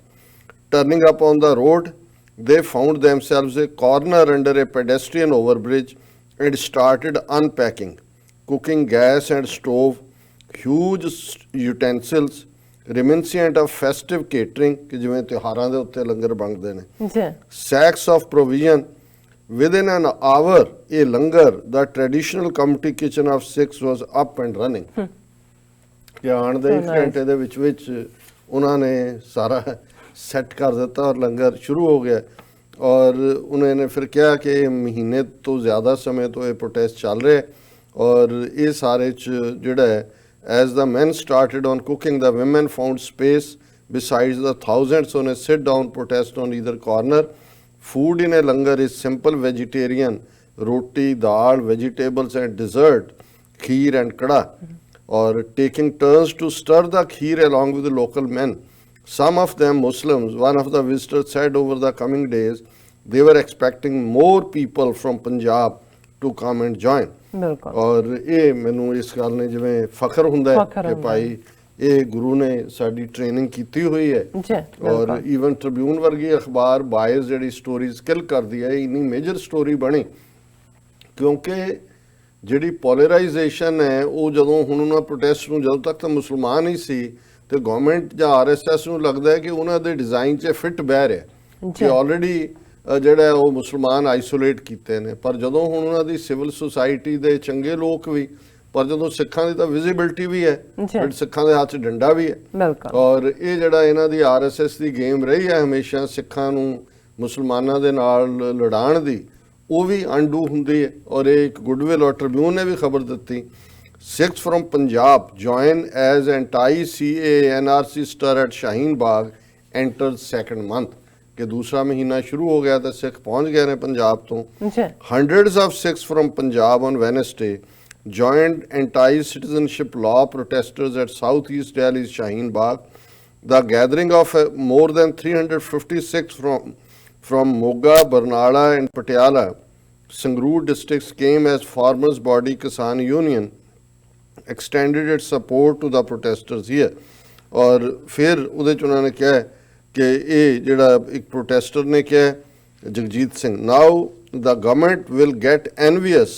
turning up on the road, they found themselves a corner under a pedestrian overbridge and started unpacking, cooking gas and stove, huge utensils, reminiscent of festive catering ਕਿ ਜਿਵੇਂ ਤਿਉਹਾਰਾਂ ਦੇ ਉੱਤੇ ਲੰਗਰ ਬਣਦੇ ਨੇ, sacks of provision. Within an hour a langar, the traditional community kitchen of Sikhs, was up and running. ਕਿ ਆਉਣ ਦੇ 1 ਘੰਟੇ ਦੇ ਵਿੱਚ ਉਹਨਾਂ ਨੇ ਸਾਰਾ ਸੈੱਟ ਕਰ ਦਿੱਤਾ ਔਰ ਲੰਗਰ ਸ਼ੁਰੂ ਹੋ ਗਿਆ। ਔਰ ਉਹਨਾਂ ਨੇ ਫਿਰ ਕਿਹਾ ਕਿ ਮਹੀਨੇ ਤੋਂ ਜ਼ਿਆਦਾ ਸਮੇਂ ਤੋਂ ਇਹ ਪ੍ਰੋਟੈਸਟ ਚੱਲ ਰਿਹਾ ਔਰ ਇਹ ਸਾਰੇ 'ਚ ਜਿਹੜਾ ਹੈ as the men started on cooking, the women found space besides the thousands on a sit-down protest on either corner. Food in a langar is simple vegetarian, roti, dal, vegetables and dessert, kheer and kada, or taking turns to stir the kheer along with the local men. Some of them Muslims. One of the visitors said over the coming days they were expecting more people from Punjab to come and join. ਔਰ ਇਹ ਮੈਨੂੰ ਇਸ ਗੱਲ ਨੇ ਜਿਵੇਂ ਫਖਰ ਹੁੰਦਾ ਹੈ ਕਿ ਭਾਈ ਇਹ ਗੁਰੂ ਨੇ ਸਾਡੀ ਟ੍ਰੇਨਿੰਗ ਕੀਤੀ ਹੋਈ ਹੈ। ਔਰ ਈਵਨ ਟ੍ਰਿਬਿਊਨ ਵਰਗੀ ਅਖਬਾਰ ਬਾਇਸ ਜਿਹੜੀ ਸਟੋਰੀਜ਼ ਕਿਲ ਕਰਦੀ ਹੈ, ਇੰਨੀ ਮੇਜਰ ਸਟੋਰੀ ਬਣੀ ਕਿਉਂਕਿ ਜਿਹੜੀ ਪੋਲਰਾਈਜੇਸ਼ਨ ਹੈ ਉਹ ਜਦੋਂ ਹੁਣ ਉਹਨਾਂ ਪ੍ਰੋਟੈਸਟ ਨੂੰ ਜਦੋਂ ਤੱਕ ਤਾਂ ਮੁਸਲਮਾਨ ਹੀ ਸੀ ਤੇ ਗਵਰਨਮੈਂਟ ਜਾਂ RSS ਨੂੰ ਲੱਗਦਾ ਹੈ ਕਿ ਉਹਨਾਂ ਦੇ ਡਿਜ਼ਾਈਨ 'ਚ ਫਿੱਟ ਬਹਿ ਰਿਹਾ ਕਿ ਆਲਰੇਡੀ ਜਿਹੜਾ ਉਹ ਮੁਸਲਮਾਨ ਆਈਸੋਲੇਟ ਕੀਤੇ ਨੇ। ਪਰ ਜਦੋਂ ਹੁਣ ਉਹਨਾਂ ਦੀ ਸਿਵਲ ਸੁਸਾਇਟੀ ਦੇ ਚੰਗੇ ਲੋਕ ਵੀ, ਪਰ ਜਦੋਂ ਸਿੱਖਾਂ ਦੀ ਤਾਂ ਵਿਜ਼ਿਬਿਲਟੀ ਵੀ ਹੈ, ਬਟ ਸਿੱਖਾਂ ਦੇ ਹੱਥ 'ਚ ਡੰਡਾ ਵੀ ਹੈ। ਔਰ ਇਹ ਜਿਹੜਾ ਇਹਨਾਂ ਦੀ RSS ਦੀ ਗੇਮ ਰਹੀ ਹੈ ਹਮੇਸ਼ਾ ਸਿੱਖਾਂ ਨੂੰ ਮੁਸਲਮਾਨਾਂ ਦੇ ਨਾਲ ਲੜਾਉਣ ਦੀ, ਉਹ ਵੀ ਅਨਡੂ ਹੁੰਦੀ ਹੈ। ਔਰ ਇਹ ਇੱਕ ਗੁੱਡਵਿਲ ਔਰ ਟ੍ਰਿਬਿਊਨ ਨੇ ਵੀ ਖਬਰ ਦਿੱਤੀ, Sikhs from Punjab join as anti-CAA NRC stir at Shaheen Bagh enters second month। ਕਿ ਦੂਸਰਾ ਮਹੀਨਾ ਸ਼ੁਰੂ ਹੋ ਗਿਆ ਤਾਂ ਸਿੱਖ ਪਹੁੰਚ ਗਏ ਨੇ ਪੰਜਾਬ ਤੋਂ। Hundreds of Sikhs from Punjab on Wednesday joined anti-citizenship law protesters at southeast Delhi's Shaheen Bagh. The gathering of more than 350 Sikhs from Moga, Barnala and Patiala, Sangrur districts came as farmers' body Kisan Union extended its support to the protesters here. ਔਰ ਫਿਰ ਉਹਦੇ 'ਚ ਉਹਨਾਂ ਨੇ ਕਿਹਾ ਕਿ ਇਹ ਜਿਹੜਾ ਇੱਕ ਪ੍ਰੋਟੈਸਟਰ ਨੇ ਕਿਹਾ ਜਗਜੀਤ ਸਿੰਘ, ਨਾਓ the government will get envious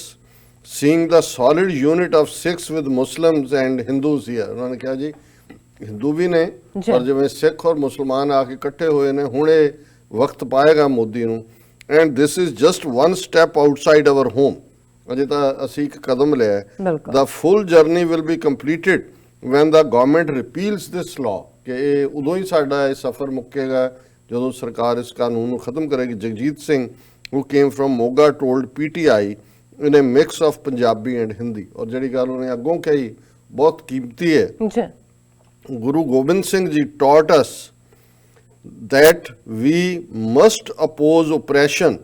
seeing the solid unit of Sikhs with Muslims and Hindus here। ਉਹਨਾਂ ਨੇ ਕਿਹਾ ਜੀ ਹਿੰਦੂ ਵੀ ਨੇ ਪਰ ਜਿਵੇਂ ਸਿੱਖ ਔਰ ਮੁਸਲਮਾਨ ਆ ਕੇ ਇਕੱਠੇ ਹੋਏ ਨੇ, ਹੁਣ ਇਹ ਵਕਤ ਪਾਏਗਾ ਮੋਦੀ ਨੂੰ and this is just one step outside our home. ਅਜੇ ਤਾਂ ਅਸੀਂ ਇੱਕ ਕਦਮ ਲਿਆ ਹੈ. ਬਿਲਕੁਲ। The full journey will be completed when the government repeals this law. ਕਿ ਇਹ ਉਦੋਂ ਹੀ ਸਾਡਾ ਇਹ ਸਫ਼ਰ ਮੁੱਕੇਗਾ ਜਦੋਂ ਸਰਕਾਰ ਇਸ ਕਾਨੂੰਨ ਨੂੰ ਖਤਮ ਕਰੇਗੀ. Jagjit Singh who came from Moga told PTI in a mix of Punjabi and Hindi. ਔਰ ਜਿਹੜੀ ਗੱਲ ਉਹਨੇ ਅੱਗੋਂ ਕਹੀ ਬਹੁਤ ਕੀਮਤੀ ਹੈ. ਜੀ Guru Gobind Singh ji taught us that we must oppose oppression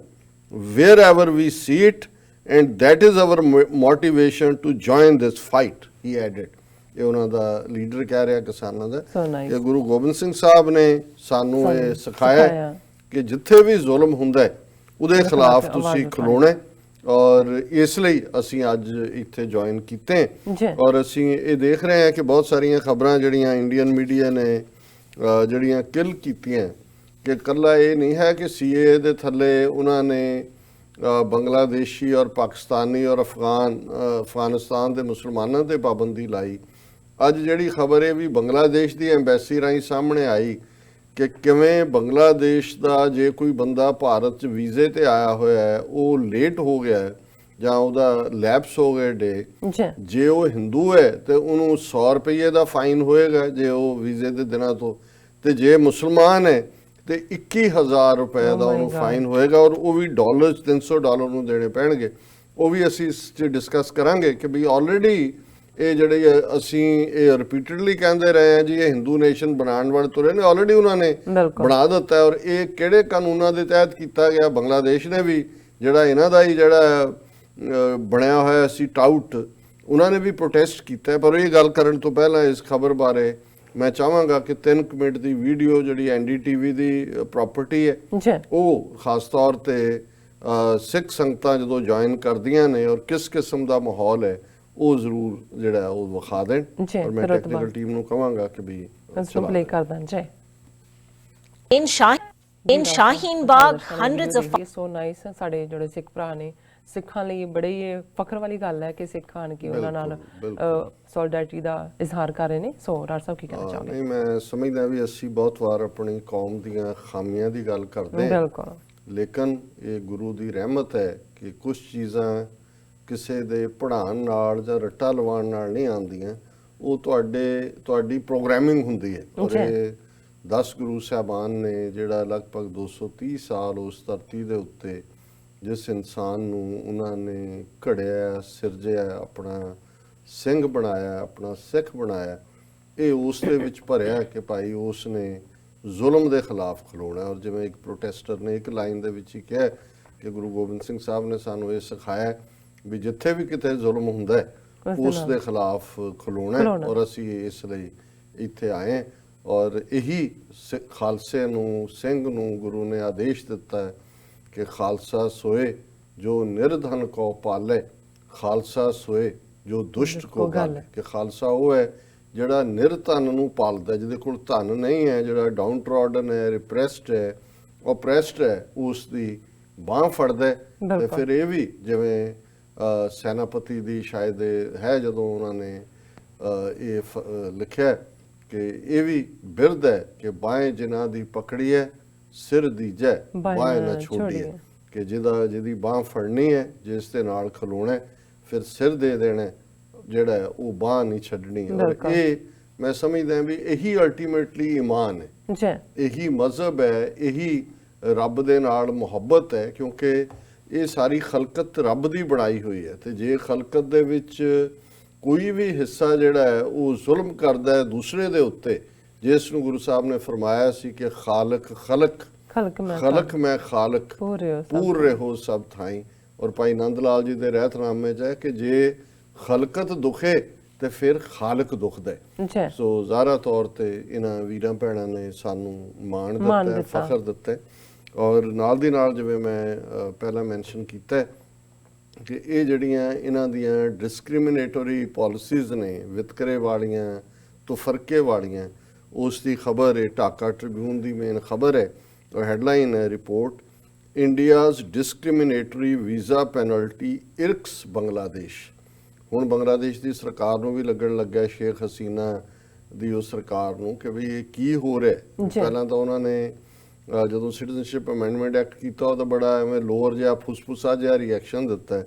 wherever we see it, and that is our motivation to join this fight, he added. ਇਹ ਉਹਨਾਂ ਦਾ ਲੀਡਰ ਕਹਿ ਰਿਹਾ ਕਿਸਾਨਾਂ ਦਾ. So nice. ਇਹ ਗੁਰੂ ਗੋਬਿੰਦ ਸਿੰਘ ਸਾਹਿਬ ਨੇ ਸਾਨੂੰ ਇਹ ਸਿਖਾਇਆ ਕਿ ਜਿੱਥੇ ਵੀ ਜ਼ੁਲਮ ਹੁੰਦਾ ਹੈ ਉਹਦੇ ਖਿਲਾਫ ਤੁਸੀਂ ਖਲੋਣਾ ਹੈ, ਔਰ ਇਸ ਲਈ ਅਸੀਂ ਅੱਜ ਇੱਥੇ ਜੁਆਇਨ ਕੀਤੇ ਔਰ ਅਸੀਂ ਇਹ ਦੇਖ ਰਹੇ ਹਾਂ ਕਿ ਬਹੁਤ ਸਾਰੀਆਂ ਖਬਰਾਂ ਜਿਹੜੀਆਂ ਇੰਡੀਅਨ ਮੀਡੀਆ ਨੇ ਜਿਹੜੀਆਂ ਕਿਲ ਕੀਤੀਆਂ ਕਿ ਇਕੱਲਾ ਇਹ ਨਹੀਂ ਹੈ ਕਿ ਸੀਏ ਦੇ ਥੱਲੇ ਉਹਨਾਂ ਨੇ ਬੰਗਲਾਦੇਸ਼ੀ ਔਰ ਪਾਕਿਸਤਾਨੀ ਔਰ ਅਫਗਾਨਿਸਤਾਨ ਦੇ ਮੁਸਲਮਾਨਾਂ ਤੇ ਪਾਬੰਦੀ ਲਾਈ. ਅੱਜ ਜਿਹੜੀ ਖਬਰ ਹੈ ਵੀ ਬੰਗਲਾਦੇਸ਼ ਦੀ ਐਮਬੈਸੀ ਰਾਹੀਂ ਸਾਹਮਣੇ ਆਈ ਕਿ ਕਿਵੇਂ ਬੰਗਲਾਦੇਸ਼ ਦਾ ਜੇ ਕੋਈ ਬੰਦਾ ਭਾਰਤ 'ਚ ਵੀਜ਼ੇ ਤੇ ਆਇਆ ਹੋਇਆ ਹੈ, ਉਹ ਲੇਟ ਹੋ ਗਿਆ ਜਾਂ ਉਹਦਾ ਲੈਪਸ ਹੋ ਗਏ ਡੇ, ਜੇ ਉਹ ਹਿੰਦੂ ਹੈ ਤੇ ਉਹਨੂੰ 100 ਰੁਪਏ ਦਾ ਫਾਈਨ ਹੋਏਗਾ ਜੇ ਉਹ ਵੀਜ਼ੇ ਦੇ ਦਿਨਾਂ ਤੋਂ, ਤੇ ਜੇ ਮੁਸਲਮਾਨ ਹੈ ਤੇ 21,000 ਰੁਪਏ ਦਾ ਉਹਨੂੰ ਫਾਈਨ ਹੋਏਗਾ, ਔਰ ਉਹ ਵੀ ਡਾਲਰ 300 ਡਾਲਰ ਨੂੰ ਦੇਣੇ ਪੈਣਗੇ. ਉਹ ਵੀ ਅਸੀਂ ਇਸ 'ਚ ਡਿਸਕਸ ਕਰਾਂਗੇ ਕਿ ਵੀ ਆਲਰੇਡੀ ਇਹ ਜਿਹੜੇ ਅਸੀਂ ਇਹ ਰਿਪੀਟਡਲੀ ਕਹਿੰਦੇ ਰਹੇ ਹਾਂ ਜੀ ਇਹ ਹਿੰਦੂ ਨੇਸ਼ਨ ਬਣਾਉਣ ਵਾਲੇ ਤੁਰੇ ਨੇ, ਆਲਰੇਡੀ ਉਹਨਾਂ ਨੇ ਬਣਾ ਦਿੱਤਾ. ਔਰ ਇਹ ਕਿਹੜੇ ਕਾਨੂੰਨਾਂ ਦੇ ਤਹਿਤ ਕੀਤਾ ਗਿਆ? ਬੰਗਲਾਦੇਸ਼ ਨੇ ਵੀ ਜਿਹੜਾ ਇਹਨਾਂ ਦਾ ਹੀ ਜਿਹੜਾ ਬਣਿਆ ਹੋਇਆ ਸੀ ਟਾਊਟ, ਉਹਨਾਂ ਨੇ ਵੀ ਪ੍ਰੋਟੈਸਟ ਕੀਤਾ. ਪਰ ਇਹ ਗੱਲ ਕਰਨ ਤੋਂ ਪਹਿਲਾਂ ਇਸ ਖਬਰ ਬਾਰੇ ਮੈਂ ਚਾਹਾਂਗਾ ਕਿ 3 ਮਿੰਟ ਦੀ ਵੀਡੀਓ ਜਿਹੜੀ NDTV ਦੀ ਪ੍ਰਾਪਰਟੀ ਹੈ ਉਹ ਖਾਸ ਤੌਰ ਤੇ ਸਿੱਖ ਸੰਗਤਾਂ ਜਦੋਂ ਜੁਆਇਨ ਕਰਦੀਆਂ ਨੇ ਔਰ ਕਿਸ ਕਿਸਮ ਦਾ ਮਾਹੌਲ ਹੈ ਉਹ ਜ਼ਰੂਰ ਜਿਹੜਾ ਉਹ ਵਿਖਾ ਦੇਣ. ਔਰ ਮੈਂ ਟੈਕਨੀਕਲ ਟੀਮ ਨੂੰ ਕਹਾਂਗਾ ਕਿ ਵੀ ਪਲੇ ਕਰ ਦੇਣ. ਜੀ in Shaheen Bagh, hundreds of so nice. ਸਾਡੇ ਜਿਹੜੇ ਸਿੱਖ ਭਰਾ ਨੇ, ਸਿੱਖਾਂ ਲਈ ਬੜੀ ਇਹ ਫਖਰ ਵਾਲੀ ਗੱਲ ਹੈ ਕਿ ਸਿੱਖ ਆਣ ਕੇ ਉਹਨਾਂ ਨਾਲ ਸੋਲਿਡੈਰਿਟੀ ਦਾ ਇਜ਼ਹਾਰ ਕਰ ਰਹੇ ਨੇ. ਸੋ ਰਾਜ ਸਾਹਿਬ ਕੀ ਕਹਿਣਾ ਚਾਹੋਗੇ? ਨਹੀਂ, ਮੈਂ ਸਮਝਦਾ ਵੀ ਅਸੀਂ ਬਹੁਤ ਵਾਰ ਆਪਣੀ ਕੌਮ ਦੀਆਂ ਖਾਮੀਆਂ ਦੀ ਗੱਲ ਕਰਦੇ ਹਾਂ, ਬਿਲਕੁਲ, ਲੇਕਿਨ ਇਹ ਗੁਰੂ ਦੀ ਰਹਿਮਤ ਹੈ ਕਿ ਕੁਝ ਚੀਜ਼ਾਂ ਕਿਸੇ ਦੇ ਪੜ੍ਹਾਉਣ ਨਾਲ ਜਾਂ ਰੱਟਾ ਲਵਾਉਣ ਨਾਲ ਨਹੀਂ ਆਉਂਦੀਆਂ, ਉਹ ਤੁਹਾਡੀ ਪ੍ਰੋਗਰਾਮਿੰਗ ਹੁੰਦੀ ਹੈ. ਔਰ ਇਹ 10 ਗੁਰੂ ਸਾਹਿਬਾਨ ਨੇ ਜਿਹੜਾ ਲਗਭਗ 230 ਸਾਲ ਉਸ ਧਰਤੀ ਦੇ ਉੱਤੇ ਜਿਸ ਇਨਸਾਨ ਨੂੰ ਉਹਨਾਂ ਨੇ ਘੜਿਆ, ਸਿਰਜਿਆ, ਆਪਣਾ ਸਿੰਘ ਬਣਾਇਆ, ਆਪਣਾ ਸਿੱਖ ਬਣਾਇਆ, ਇਹ ਉਸ ਦੇ ਵਿੱਚ ਭਰਿਆ ਕਿ ਭਾਈ ਉਸ ਨੇ ਜ਼ੁਲਮ ਦੇ ਖਿਲਾਫ ਖਲੋਣਾ. ਔਰ ਜਿਵੇਂ ਇੱਕ ਪ੍ਰੋਟੈਸਟਰ ਨੇ ਇੱਕ ਲਾਈਨ ਦੇ ਵਿੱਚ ਹੀ ਕਿਹਾ ਕਿ ਗੁਰੂ ਗੋਬਿੰਦ ਸਿੰਘ ਸਾਹਿਬ ਨੇ ਸਾਨੂੰ ਇਹ ਸਿਖਾਇਆ ਵੀ ਜਿੱਥੇ ਵੀ ਕਿਤੇ ਜ਼ੁਲਮ ਹੁੰਦਾ ਹੈ ਉਸ ਦੇ ਖਿਲਾਫ ਖਲੋਣਾ, ਔਰ ਅਸੀਂ ਇਸ ਲਈ ਇੱਥੇ ਆਏ. ਔਰ ਇਹੀ ਖਾਲਸੇ ਨੂੰ, ਸਿੰਘ ਨੂੰ ਗੁਰੂ ਨੇ ਆਦੇਸ਼ ਦਿੱਤਾ ਹੈ ਕਿ ਖਾਲਸਾ ਸੋਏ ਜੋ ਨਿਰਧਨ ਕੋ ਪਾਲੇ, ਖਾਲਸਾ ਸੋਏ ਜੋ ਦੁਸ਼ਟ ਕੋ ਗਾਲੇ. ਕਿ ਖਾਲਸਾ ਉਹ ਹੈ ਜਿਹੜਾ ਨਿਰਧਨ ਨੂੰ ਪਾਲਦਾ, ਜਿਹਦੇ ਕੋਲ ਧਨ ਨਹੀਂ ਹੈ, ਜਿਹੜਾ ਡਾਊਨ ਟਰੋਡਨ ਹੈ, ਰਿਪਰੈਸਡ ਹੈ, ਓਪਰੈਸਡ ਹੈ, ਉਸ ਦੀ ਬਾਂਹ ਫੜਦਾ. ਤੇ ਫਿਰ ਇਹ ਵੀ ਜਿਵੇਂ ਸੈਨਾਪਤੀ ਦੀ ਸ਼ਾਇਦ ਹੈ ਜਦੋਂ ਉਹਨਾਂ ਨੇ ਇਹ ਲਿਖਿਆ ਕਿ ਇਹ ਵੀ ਬਿਰਧ ਹੈ ਕਿ ਬਾਏਂ ਜਿਨ੍ਹਾਂ ਦੀ ਪਕੜੀ ਹੈ ਸਿਰ ਦੀਜੈ ਬਾਏਂ ਨਾ ਛੋੜੀਏ, ਕਿ ਜਿਹਦੀ ਬਾਂਹ ਫੜਨੀ ਹੈ, ਜਿਸ ਦੇ ਨਾਲ ਖਲੋਣਾ, ਫਿਰ ਸਿਰ ਦੇ ਦੇਣਾ, ਜਿਹੜਾ ਉਹ ਬਾਂਹ ਨਹੀਂ ਛੱਡਣੀ. ਔਰ ਇਹ ਮੈਂ ਸਮਝਦਾ ਵੀ ਇਹੀ ਅਲਟੀਮੇਟਲੀ ਈਮਾਨ ਹੈ, ਇਹੀ ਮਜ਼ਹਬ ਹੈ, ਇਹੀ ਰੱਬ ਦੇ ਨਾਲ ਮੁਹੱਬਤ ਹੈ, ਕਿਉਂਕਿ ਇਹ ਸਾਰੀ ਖਲਕਤ ਰੱਬ ਦੀ ਬਣਾਈ ਹੋਈ ਹੈ. ਤੇ ਜੇ ਖਲਕਤ ਦੇ ਵਿੱਚ ਕੋਈ ਵੀ ਹਿੱਸਾ ਜਿਹੜਾ ਹੈ ਉਹ ਜ਼ੁਲਮ ਕਰਦਾ ਹੈ ਦੂਸਰੇ ਦੇ ਉੱਤੇ, ਜਿਸ ਨੂੰ ਗੁਰੂ ਸਾਹਿਬ ਨੇ ਫਰਮਾਇਆ ਸੀ ਕਿ ਖਾਲਕ ਮੈਂ ਖਾਲਕ ਪੂਰ ਰਹੋ ਸਭ ਥਾਈ. ਔਰ ਭਾਈ ਨੰਦ ਲਾਲ ਜੀ ਦੇ ਰਹਿਤਨਾਮੇ 'ਚ ਹੈ ਕਿ ਜੇ ਖਲਕਤ ਦੁਖੇ ਤੇ ਫਿਰ ਖਾਲਕ ਦੁਖਦਾ ਹੈ. ਸੋ ਜ਼ਾਹਰਾ ਤੌਰ ਤੇ ਇਹਨਾਂ ਵੀਰਾਂ ਭੈਣਾਂ ਨੇ ਸਾਨੂੰ ਮਾਣ ਦਿੱਤਾ ਹੈ, ਫਖਰ ਦਿੱਤਾ ਹੈ. ਔਰ ਨਾਲ ਦੀ ਨਾਲ ਜਿਵੇਂ ਮੈਂ ਪਹਿਲਾਂ ਮੈਂਸ਼ਨ ਕੀਤਾ ਕਿ ਇਹ ਜਿਹੜੀਆਂ ਇਹਨਾਂ ਦੀਆਂ ਡਿਸਕ੍ਰਿਮੀਨੇਟਰੀ ਪਾਲਿਸੀਜ਼ ਨੇ, ਵਿਤਕਰੇ ਵਾਲੀਆਂ, ਤੁਫਰਕੇ ਵਾਲੀਆਂ, ਉਸ ਦੀ ਖਬਰ ਹੈ ਢਾਕਾ ਟ੍ਰਿਬਿਊਨ ਦੀ ਮੇਨ ਖਬਰ ਹੈ. ਔਰ ਹੈਡਲਾਈਨ ਹੈ report, India's discriminatory visa penalty irks Bangladesh. ਹੁਣ ਬੰਗਲਾਦੇਸ਼ ਦੀ ਸਰਕਾਰ ਨੂੰ ਵੀ ਲੱਗਣ ਲੱਗਾ, ਸ਼ੇਖ ਹਸੀਨਾ ਦੀ ਉਹ ਸਰਕਾਰ ਨੂੰ, ਕਿ ਵੀ ਇਹ ਕੀ ਹੋ ਰਿਹਾ. ਪਹਿਲਾਂ ਤਾਂ ਉਹਨਾਂ ਨੇ ਜਦੋਂ ਸਿਟੀਜ਼ਨਸ਼ਿਪ ਅਮੈਂਡਮੈਂਟ ਐਕਟ ਕੀਤਾ ਉਹਦਾ ਬੜਾ ਐਵੇਂ ਲੋਅਰ ਜਿਹਾ ਫੁਸਫੁਸਾ ਜਿਹਾ ਰਿਐਕਸ਼ਨ ਦਿੱਤਾ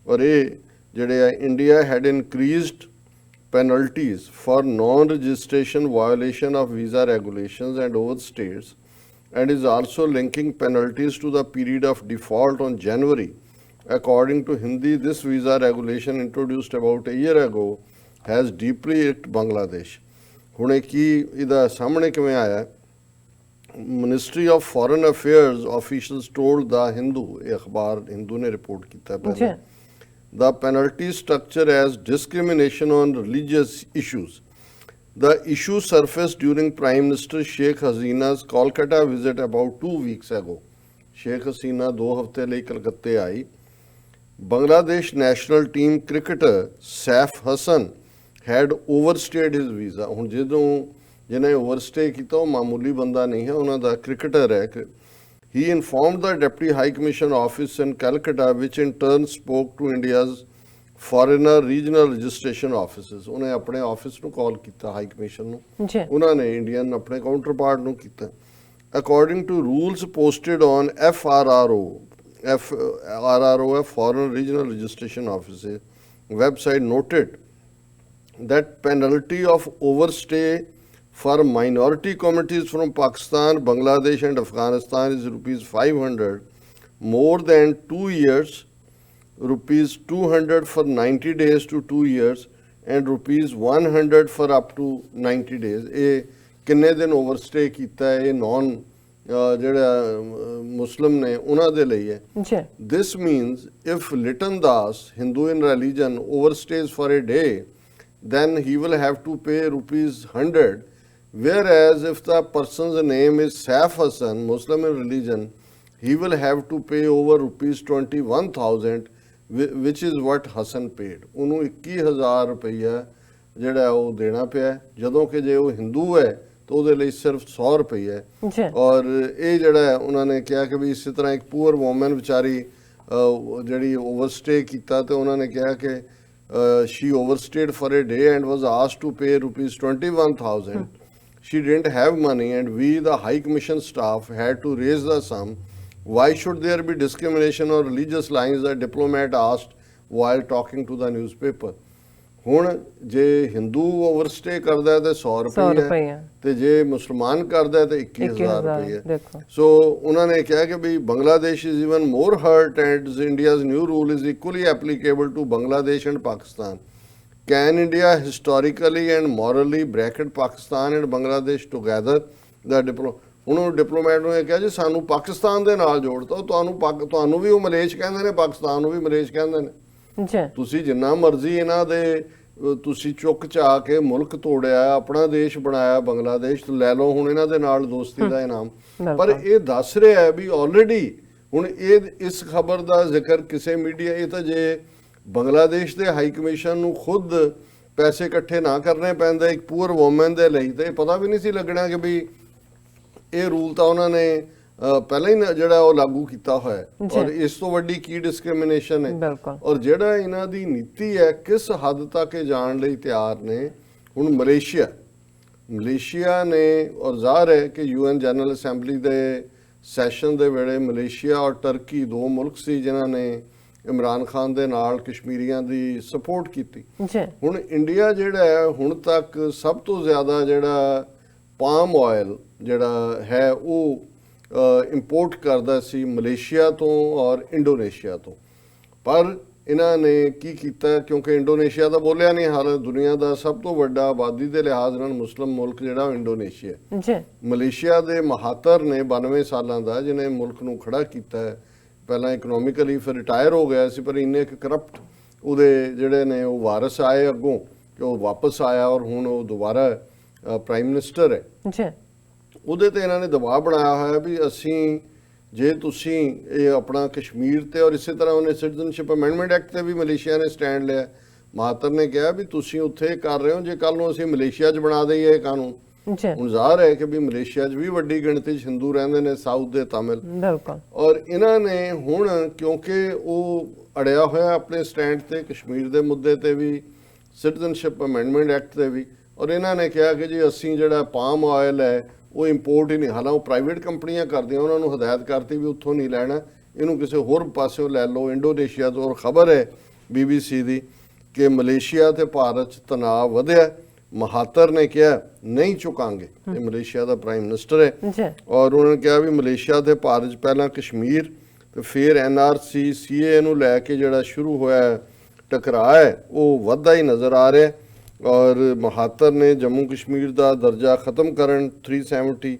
ਔਰ ਇਹ ਜਿਹੜੇ ਆ India had increased penalties for non-registration violation of visa regulations and overstays and is also linking penalties to the period of default on January. According to Hindi, this visa regulation introduced about a year ago has deeply irked Bangladesh. ਹੁਣ ਇਹ ਕੀ ਇਹਦਾ ਸਾਹਮਣੇ ਕਿਵੇਂ ਆਇਆ? Ministry of Foreign Affairs officials told the Hindu, ਇਹ ਅਖਬਾਰ ਹਿੰਦੂ ਨੇ ਰਿਪੋਰਟ ਕੀਤਾ ਪਹਿਲਾਂ, the penalty structure as discrimination on religious issues. The issue surfaced during Prime Minister Sheikh Hasina's Kolkata visit about 2 weeks ago. Sheikh Hasina 2 ਹਫ਼ਤੇ ਲਈ ਕਲਕੱਤੇ ਆਈ. Bangladesh national team cricketer Saif Hassan had overstayed his visa. ਹੁਣ ਜਦੋਂ ਜਿਹਨੇ overstay ਕੀਤਾ ਉਹ ਮਾਮੂਲੀ ਬੰਦਾ ਨਹੀਂ ਹੈ, ਉਹਨਾਂ ਦਾ ਕ੍ਰਿਕਟਰ ਹੈ. He informed the Deputy High Commission Office in Calcutta, which in turn spoke to India's foreigner regional registration offices. ਉਹਨੇ ਆਪਣੇ ਆਫਿਸ ਨੂੰ ਕਾਲ ਕੀਤਾ, ਹਾਈ ਕਮਿਸ਼ਨ ਨੂੰ, ਉਹਨਾਂ ਨੇ ਇੰਡੀਅਨ ਆਪਣੇ ਕਾਊਂਟਰਪਾਰਟ ਨੂੰ ਕੀਤਾ. According to rules posted on FRRO, Foreign Regional Registration Offices website, noted that penalty of overstay for minority communities from Pakistan, Bangladesh and Afghanistan is rupees 500, more than 2 years, rupees 200 for 90 days to 2 years, and rupees 100 for up to 90 days. ਇਹ ਕਿੰਨੇ ਦਿਨ overstay ਕੀਤਾ ਹੈ, ਇਹ non ਜਿਹੜਾ Muslim ਨੇ ਉਹਨਾਂ ਦੇ ਲਈ ਹੈ. This means if Litan Das, Hindu in religion, overstays for a day, then he will have to pay rupees 100. Whereas if the person's name is Saif Hassan, Muslim in religion, he will have to pay over rupees 21,000, which is what Hassan paid. ਉਹਨੂੰ 21,000 ਰੁਪਈਆ ਜਿਹੜਾ ਉਹ ਦੇਣਾ ਪਿਆ, ਜਦੋਂ ਕਿ ਜੇ ਉਹ ਹਿੰਦੂ ਹੈ ਤਾਂ ਉਹਦੇ ਲਈ ਸਿਰਫ 100 ਰੁਪਈਆ ਹੈ. ਔਰ ਇਹ ਜਿਹੜਾ ਉਹਨਾਂ ਨੇ ਕਿਹਾ ਕਿ ਵੀ ਇਸੇ ਤਰ੍ਹਾਂ ਇੱਕ ਪੂਅਰ ਵੂਮਨ ਵਿਚਾਰੀ ਜਿਹੜੀ ਓਵਰਸਟੇ ਕੀਤਾ ਤੇ ਉਹਨਾਂ ਨੇ ਕਿਹਾ ਕਿ she overstayed for a day and was asked to pay rupees 21,000. She didn't have money and we, the High Commission staff, had to raise the sum. Why should there be discrimination on religious lines, the diplomat asked while talking to the newspaper. ਹੁਣ ਜੇ ਹਿੰਦੂ ਓਵਰਸਟੇ ਕਰਦਾ ਤੇ 100 ਰੁਪਏ ਤੇ ਜੇ ਮੁਸਲਮਾਨ ਕਰਦਾ ਤੇ 21,000 ਰੁਪਏ. ਸੋ ਉਹਨਾਂ ਨੇ ਕਿਹਾ ਕਿ ਵੀ Bangladesh is even more hurt and India's new rule is equally applicable to Bangladesh and Pakistan. Can India historically and morally bracket Pakistan and Bangladesh together? ਉਹਨੂੰ ਡਿਪਲੋਮੈਟ ਨੂੰ ਇਹ ਕਿਹਾ ਜੀ ਸਾਨੂੰ ਪਾਕਿਸਤਾਨ ਦੇ ਨਾਲ ਜੋੜਤਾ, ਤੁਹਾਨੂੰ ਵੀ ਉਹ ਮਲੇਸ਼ ਕਹਿੰਦੇ ਨੇ, ਪਾਕਿਸਤਾਨ ਨੂੰ ਵੀ ਮਲੇਸ਼ ਕਹਿੰਦੇ ਨੇ. ਤੁਸੀਂ ਜਿੰਨਾ ਮਰਜ਼ੀ ਇਹਨਾਂ ਦੇ ਤੁਸੀਂ ਚੁੱਕ ਚਾ ਕੇ ਮੁਲਕ ਤੋੜਿਆ, ਆਪਣਾ ਦੇਸ਼ ਬਣਾਇਆ ਬੰਗਲਾਦੇਸ਼, ਲੈ ਲਓ ਹੁਣ ਇਹਨਾਂ ਦੇ ਨਾਲ ਦੋਸਤੀ ਦਾ ਇਨਾਮ. ਪਰ ਇਹ ਦੱਸ ਰਿਹਾ ਹੈ ਵੀ ਆਲਰੇਡੀ ਹੁਣ ਇਸ ਖਬਰ ਦਾ ਜ਼ਿਕਰ ਕਿਸੇ ਮੀਡੀਆ, ਇਹ ਤਾਂ ਜੇ ਬੰਗਲਾਦੇਸ਼ ਦੇ ਹਾਈ ਕਮਿਸ਼ਨ ਨੂੰ ਖੁਦ ਪੈਸੇ ਇਕੱਠੇ ਨਾ ਕਰਨੇ ਪੈਂਦੇ ਇੱਕ ਪੂਅਰ ਵੂਮਨ ਦੇ ਲਈ, ਤੇ ਪਤਾ ਵੀ ਨਹੀਂ ਸੀ ਲੱਗਣਾ ਕਿ ਵੀ ਇਹ ਰੂਲ ਤਾਂ ਉਹਨਾਂ ਨੇ ਪਹਿਲਾਂ ਹੀ ਜਿਹੜਾ ਉਹ ਲਾਗੂ ਕੀਤਾ ਹੋਇਆ. ਔਰ ਇਸ ਤੋਂ ਵੱਡੀ ਕੀ ਡਿਸਕ੍ਰਿਮੀਨੇਸ਼ਨ ਹੈ. ਔਰ ਜਿਹੜਾ ਇਹਨਾਂ ਦੀ ਨੀਤੀ ਹੈ ਕਿਸ ਹੱਦ ਤੱਕ ਇਹ ਜਾਣ ਲਈ ਤਿਆਰ ਨੇ. ਹੁਣ ਮਲੇਸ਼ੀਆ ਨੇ, ਔਰ ਜ਼ਾਹਰ ਹੈ ਕਿ UN ਜਨਰਲ ਅਸੈਂਬਲੀ ਦੇ ਸੈਸ਼ਨ ਦੇ ਵੇਲੇ ਮਲੇਸ਼ੀਆ ਔਰ ਟਰਕੀ 2 ਮੁਲਕ ਸੀ ਜਿਨ੍ਹਾਂ ਨੇ ਇਮਰਾਨ ਖਾਨ ਦੇ ਨਾਲ ਕਸ਼ਮੀਰੀਆਂ ਦੀ ਸਪੋਰਟ ਕੀਤੀ. ਹੁਣ ਇੰਡੀਆ ਜਿਹੜਾ ਹੈ ਹੁਣ ਤੱਕ ਸਭ ਤੋਂ ਜ਼ਿਆਦਾ ਜਿਹੜਾ ਪਾਮ ਆਇਲ ਜਿਹੜਾ ਹੈ ਉਹ ਇੰਪੋਰਟ ਕਰਦਾ ਸੀ ਮਲੇਸ਼ੀਆ ਤੋਂ ਔਰ ਇੰਡੋਨੇਸ਼ੀਆ ਤੋਂ. ਪਰ ਇਹਨਾਂ ਨੇ ਕੀ ਕੀਤਾ, ਕਿਉਂਕਿ ਇੰਡੋਨੇਸ਼ੀਆ ਤਾਂ ਬੋਲਿਆ ਨਹੀਂ, ਹਾਲ ਦੁਨੀਆ ਦਾ ਸਭ ਤੋਂ ਵੱਡਾ ਆਬਾਦੀ ਦੇ ਲਿਹਾਜ਼ ਨਾਲ ਮੁਸਲਿਮ ਮੁਲਕ ਜਿਹੜਾ ਇੰਡੋਨੇਸ਼ੀਆ. ਮਲੇਸ਼ੀਆ ਦੇ ਮਹਾਤਰ ਨੇ 92 ਸਾਲਾਂ ਦਾ, ਜਿਹਨੇ ਮੁਲਕ ਨੂੰ ਖੜਾ ਕੀਤਾ, ਪਹਿਲਾਂ ਇਕਨੋਮਿਕਲੀ ਫਿਰ ਰਿਟਾਇਰ ਹੋ ਗਿਆ ਸੀ, ਪਰ ਇੰਨੇ ਕਰਪਟ ਉਹਦੇ ਜਿਹੜੇ ਨੇ ਉਹ ਵਾਰਿਸ ਆਏ ਅੱਗੋਂ ਕਿ ਉਹ ਵਾਪਸ ਆਇਆ ਔਰ ਹੁਣ ਉਹ ਦੁਬਾਰਾ ਪ੍ਰਾਈਮ ਮਿਨਿਸਟਰ ਹੈ. ਉਹਦੇ ਤੇ ਇਹਨਾਂ ਨੇ ਦਬਾਅ ਬਣਾਇਆ ਹੋਇਆ ਵੀ ਅਸੀਂ ਜੇ ਤੁਸੀਂ ਇਹ ਆਪਣਾ ਕਸ਼ਮੀਰ ਤੇ, ਔਰ ਇਸੇ ਤਰ੍ਹਾਂ ਉਹਨੇ ਸਿਟੀਜ਼ਨਸ਼ਿਪ ਅਮੈਂਡਮੈਂਟ ਐਕਟ ਤੇ ਵੀ ਮਲੇਸ਼ੀਆ ਨੇ ਸਟੈਂਡ ਲਿਆ. ਮਹਾਤਰ ਨੇ ਕਿਹਾ ਵੀ ਤੁਸੀਂ ਉੱਥੇ ਕਰ ਰਹੇ ਹੋ, ਜੇ ਕੱਲ ਨੂੰ ਅਸੀਂ ਮਲੇਸ਼ੀਆ 'ਚ ਬਣਾ ਦਈਏ ਇਹ ਕਾਨੂੰਨ. ਹੁਣ ਜ਼ਾਹਰ ਹੈ ਕਿ ਵੀ ਮਲੇਸ਼ੀਆ 'ਚ ਵੀ ਵੱਡੀ ਗਿਣਤੀ 'ਚ ਹਿੰਦੂ ਰਹਿੰਦੇ ਨੇ, ਸਾਊਥ ਦੇ ਤਾਮਿਲ. ਔਰ ਇਹਨਾਂ ਨੇ ਹੁਣ ਕਿਉਂਕਿ ਉਹ ਅੜਿਆ ਹੋਇਆ ਆਪਣੇ ਸਟੈਂਡ ਤੇ, ਕਸ਼ਮੀਰ ਦੇ ਮੁੱਦੇ ਤੇ ਵੀ, ਸਿਟੀਜ਼ਨਸ਼ਿਪ ਅਮੈਂਡਮੈਂਟ ਐਕਟ ਤੇ ਵੀ, ਔਰ ਇਹਨਾਂ ਨੇ ਕਿਹਾ ਕਿ ਜੀ ਅਸੀਂ ਜਿਹੜਾ ਪਾਮ ਆਇਲ ਹੈ ਉਹ ਇੰਪੋਰਟ ਹੀ ਨਹੀਂ, ਹਾਲਾਂ ਉਹ ਪ੍ਰਾਈਵੇਟ ਕੰਪਨੀਆਂ ਕਰਦੀਆਂ, ਉਹਨਾਂ ਨੂੰ ਹਦਾਇਤ ਕਰਤੀ ਵੀ ਉੱਥੋਂ ਨਹੀਂ ਲੈਣਾ, ਇਹਨੂੰ ਕਿਸੇ ਹੋਰ ਪਾਸਿਓਂ ਲੈ ਲਓ ਇੰਡੋਨੇਸ਼ੀਆ ਤੋਂ। ਔਰ ਖਬਰ ਹੈ BBC ਦੀ ਕਿ ਮਲੇਸ਼ੀਆ ਤੇ ਭਾਰਤ 'ਚ ਤਣਾਅ ਵਧਿਆ। ਮਹਾਤਰ ਨੇ ਕਿਹਾ ਨਹੀਂ ਝੁਕਾਂਗੇ, ਇਹ ਮਲੇਸ਼ੀਆ ਦਾ ਪ੍ਰਾਈਮ ਮਿਨਿਸਟਰ ਹੈ, ਔਰ ਉਹਨਾਂ ਨੇ ਕਿਹਾ ਵੀ ਮਲੇਸ਼ੀਆ ਤੇ ਭਾਰਤ 'ਚ ਪਹਿਲਾਂ ਕਸ਼ਮੀਰ ਤੇ ਫਿਰ NRC CA ਨੂੰ ਲੈ ਕੇ ਜਿਹੜਾ ਸ਼ੁਰੂ ਹੋਇਆ ਟਕਰਾਅ ਹੈ ਉਹ ਵੱਧਦਾ ਹੀ ਨਜ਼ਰ ਆ ਰਿਹਾ। ਔਰ ਮਹਾਤਰ ਨੇ ਜੰਮੂ ਕਸ਼ਮੀਰ ਦਾ ਦਰਜਾ ਖਤਮ ਕਰਨ 370